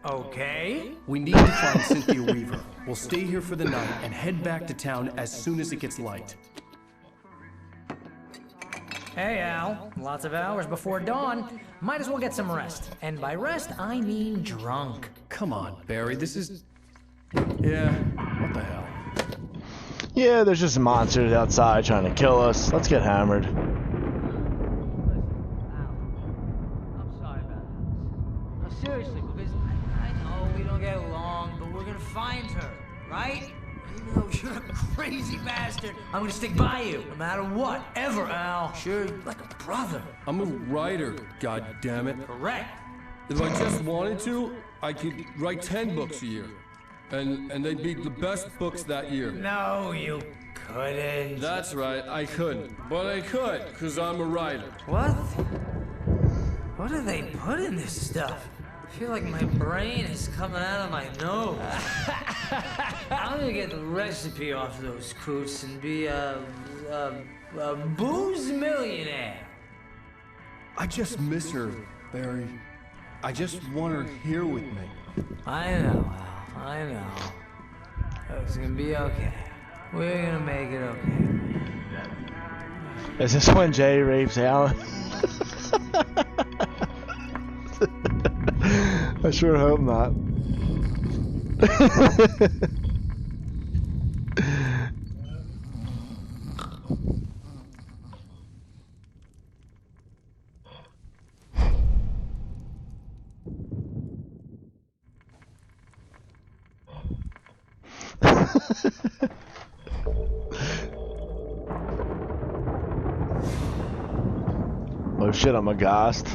Okay. We need to find Cynthia Weaver. We'll stay here for the night and head back to town as soon as it gets light. Hey, Al. Lots of hours before dawn. Might as well get some rest. And by rest, I mean drunk. Come on, Barry, this is... Yeah, what the hell? Yeah, there's just monsters outside trying to kill us. Let's get hammered. Seriously, because I know we don't get along, but we're gonna find her, right? Even though you're a crazy bastard, I'm gonna stick by you, no matter what, ever, Al. Sure, like a brother. I'm a writer, goddammit. Correct. If I just wanted to, I could write 10 books a year. And they'd be the best books that year. No, you couldn't. That's right, I couldn't. But I could, because I'm a writer. What? What do they put in this stuff? I feel like my brain is coming out of my nose. I'm gonna get the recipe off those coots and be a booze millionaire. I just miss her, Barry. I just want her here with me. I know, Al. I know. It's gonna be okay. We're gonna make it okay. Is this when Jay rapes Alan? I sure hope not. Oh shit, I'm aghast.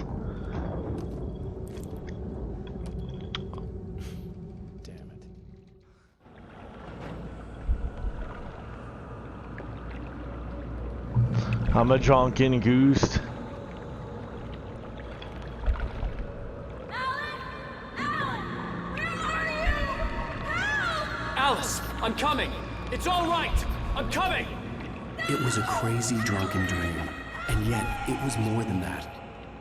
I'm a drunken goose. Alice, I'm coming. It's all right. I'm coming! It was a crazy, drunken dream, and yet it was more than that.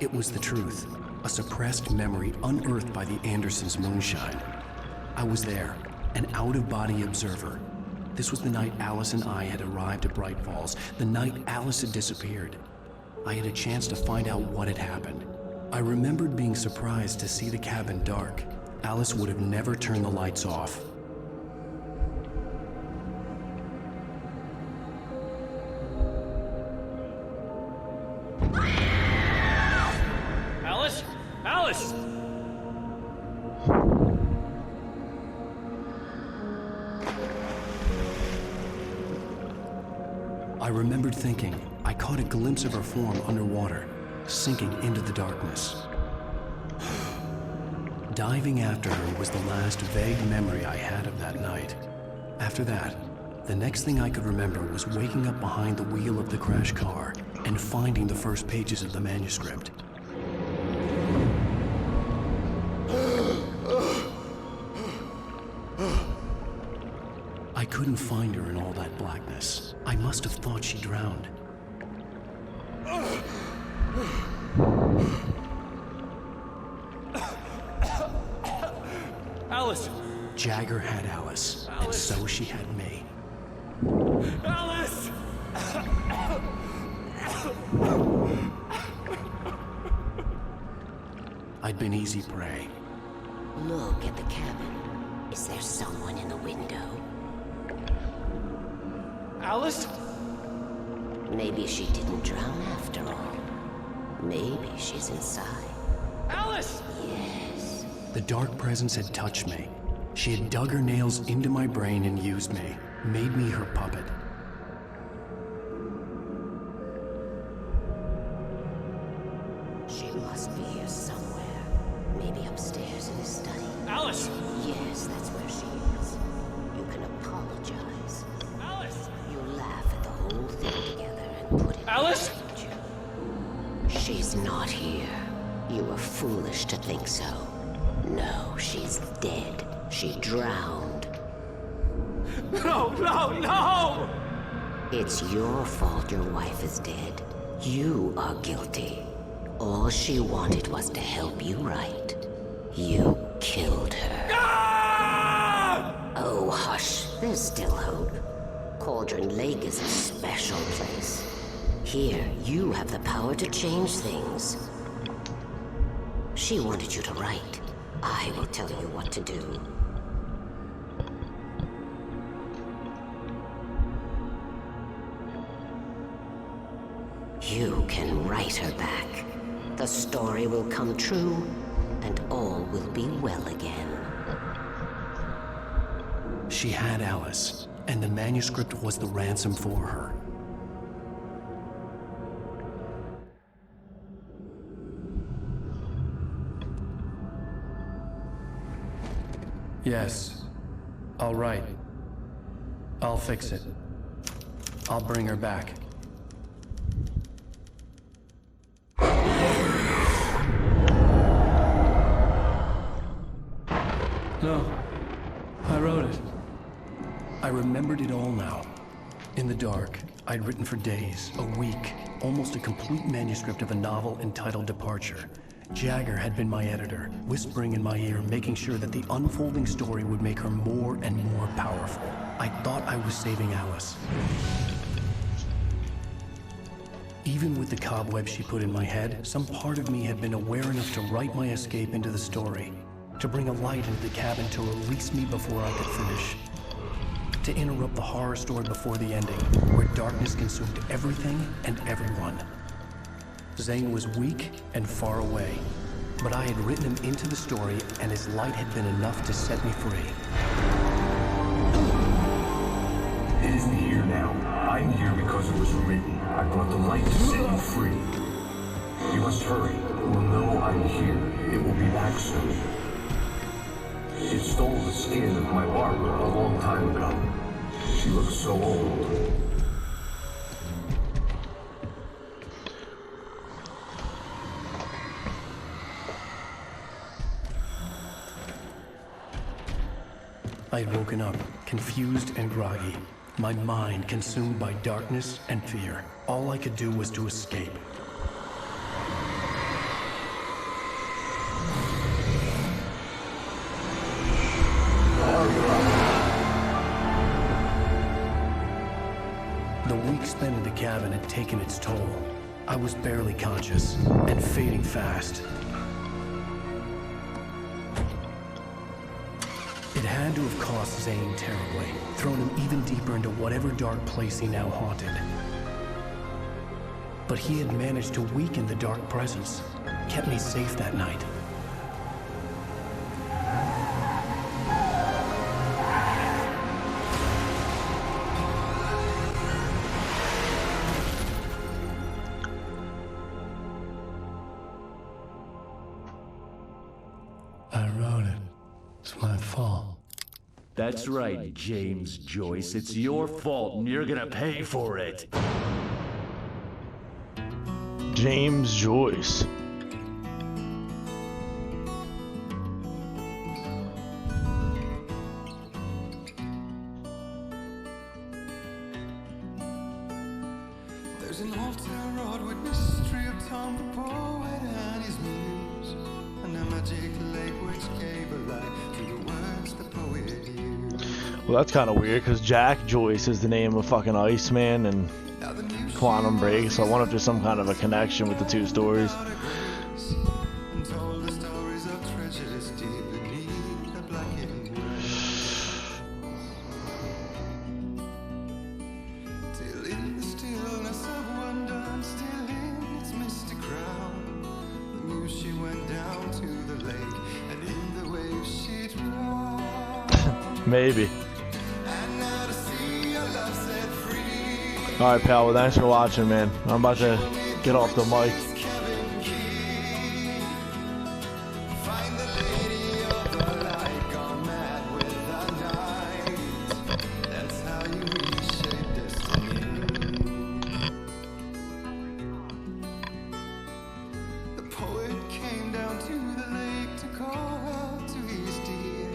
It was the truth, a suppressed memory unearthed by the Andersons' moonshine. I was there, an out-of-body observer. This was the night Alice and I had arrived at Bright Falls, the night Alice had disappeared. I had a chance to find out what had happened. I remembered being surprised to see the cabin dark. Alice would have never turned the lights off. Alice? Alice! I remembered thinking I caught a glimpse of her form underwater, sinking into the darkness. Diving after her was the last vague memory I had of that night. After that, the next thing I could remember was waking up behind the wheel of the crashed car and finding the first pages of the manuscript. I couldn't find her in all that blackness. I must have thought she drowned. Alice! Jagger had Alice, and so she had me. Alice! I'd been easy prey. Look at the cabin. Is there someone in the window? Alice? Maybe she didn't drown after all. Maybe she's inside. Alice! Yes. The dark presence had touched me. She had dug her nails into my brain and used me, made me her puppet. She must be here somewhere. Maybe upstairs in his study. Alice! Yes, that's where she is. You can apologize. Alice! You laugh at the whole thing together and put it Alice! behind you. She's not here. You were foolish to think so. No, she's dead. She drowned. No, no, no! It's your fault your wife is dead. You are guilty. All she wanted was to help you right. You killed her. Ah! Oh, hush. There's still hope. Cauldron Lake is a special place. Here, you have the power to change things. She wanted you to write. I will tell you what to do. You can write her back. The story will come true, and all will be well again. She had Alice, and the manuscript was the ransom for her. Yes. All right. I'll fix it. I'll bring her back. No. I wrote it. I remembered it all now. In the dark, I'd written for days, a week, almost a complete manuscript of a novel entitled Departure. Jagger had been my editor, whispering in my ear, making sure that the unfolding story would make her more and more powerful. I thought I was saving Alice. Even with the cobwebs she put in my head, some part of me had been aware enough to write my escape into the story, to bring a light into the cabin to release me before I could finish, to interrupt the horror story before the ending, where darkness consumed everything and everyone. Zane was weak and far away, but I had written him into the story, and his light had been enough to set me free. It isn't here now. I'm here because it was written. I brought the light to set you free. You must hurry. It will know I'm here. It will be back soon. It stole the skin of my Barbara a long time ago. She looks so old. I had woken up, confused and groggy. My mind consumed by darkness and fear. All I could do was to escape. The week spent in the cabin had taken its toll. I was barely conscious and fading fast. It had to have cost Zane terribly, thrown him even deeper into whatever dark place he now haunted. But he had managed to weaken the dark presence, kept me safe that night. I wrote it. It's my fault. That's right, James Joyce. It's your fault, and you're gonna pay for it. James Joyce. There's an altar road with mystery of Tom the poet and his muse, and a magic lake which gave a light to the words the poet used. Well, that's kind of weird because Jack Joyce is the name of fucking Iceman and Quantum Break, so I wonder if there's some kind of a connection with the two stories. And told the stories of treasures deep beneath the blackened wood. Till in the stillness of wonder and still in its misty crown, the muse she went down to the lake, and in the waves she drowned. Maybe. And now to see your love set free. Alright, pal, well, thanks for watching, man. I'm about to get off the mic. Find the lady of the light, gone mad with the night. That's how you reshape destiny. The poet came down to the lake to call out to his dear.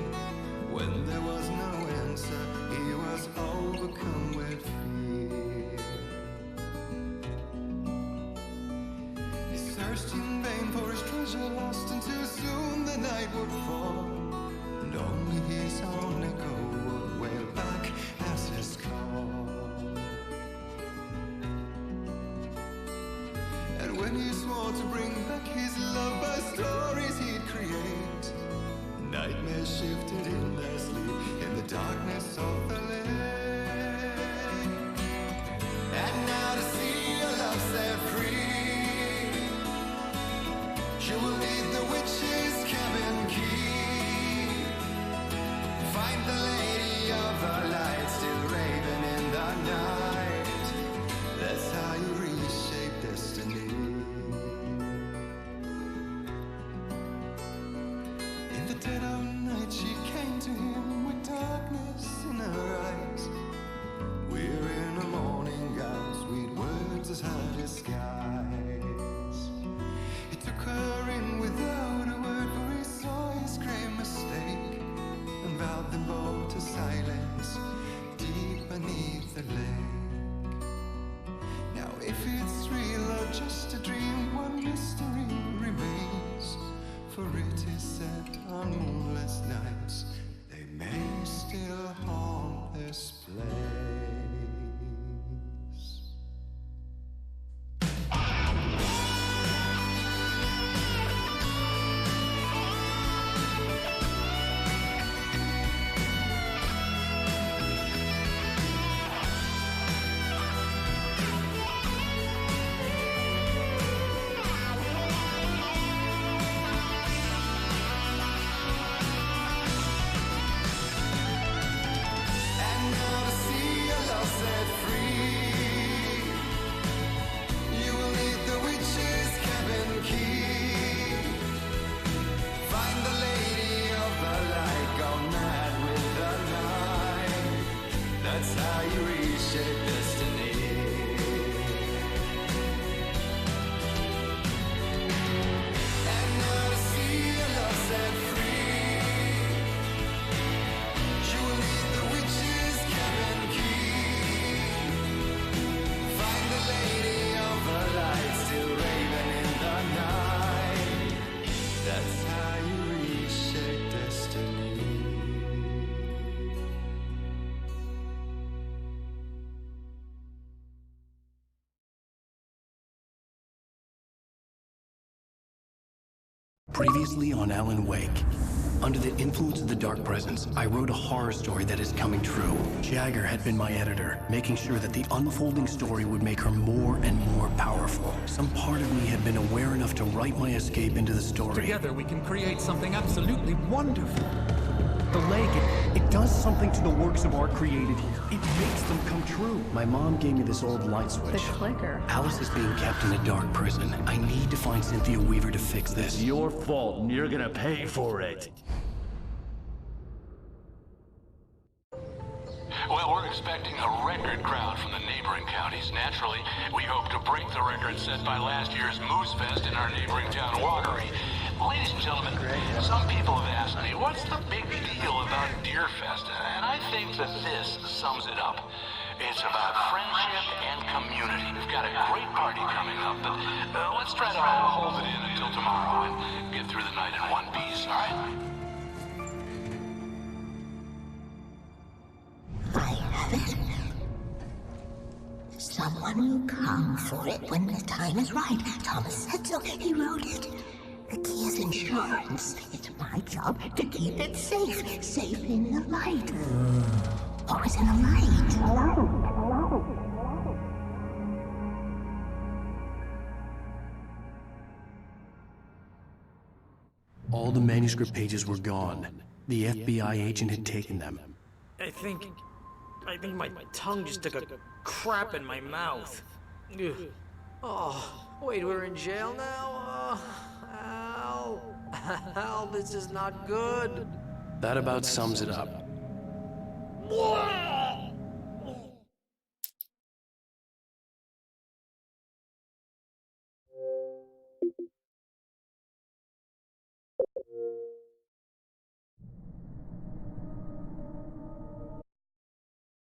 When there was no answer, he was overcome with fear. He searched in vain for his treasure lost until soon the night would fall, and only his own echo would wail back as his call. And when he swore to bring back his love by stories he'd create, nightmares shifted in their sleep in the darkness of the lake. And now to see your love set free, you will need the witch's cabin key. Find the lady of the light still raving in the night. That's how you reshape destiny. In the dead of night she came to him with darkness in her eyes. Previously on Alan Wake. Under the influence of the Dark Presence, I wrote a horror story that is coming true. Jagger had been my editor, making sure that the unfolding story would make her more and more powerful. Some part of me had been aware enough to write my escape into the story. Together we can create something absolutely wonderful. The lake, it does something to the works of art created here. It makes them come true. My mom gave me this old light switch. The clicker. Alice is being kept in a dark prison. I need to find Cynthia Weaver to fix this. It's your fault, and you're gonna pay for it. Well, we're expecting a record crowd from the neighboring counties. Naturally, we hope to break the record set by last year's Moose Fest in our neighboring town, Watery. Ladies and gentlemen, some people have asked me, what's the big deal about Deerfest? And I think that this sums it up. It's about friendship and community. We've got a great party coming up, but let's try to hold it in until tomorrow and get through the night in one piece, all right? I have it. Someone will come for it when the time is right. Thomas said so. He wrote it. The key is insurance. It's my job to keep it safe. Safe in the light. Always in the light. All the manuscript pages were gone. The FBI agent had taken them. I think my tongue just took a crap in my mouth. Ugh. Oh, wait, we're in jail now? Al, this is not good. That about sums it up.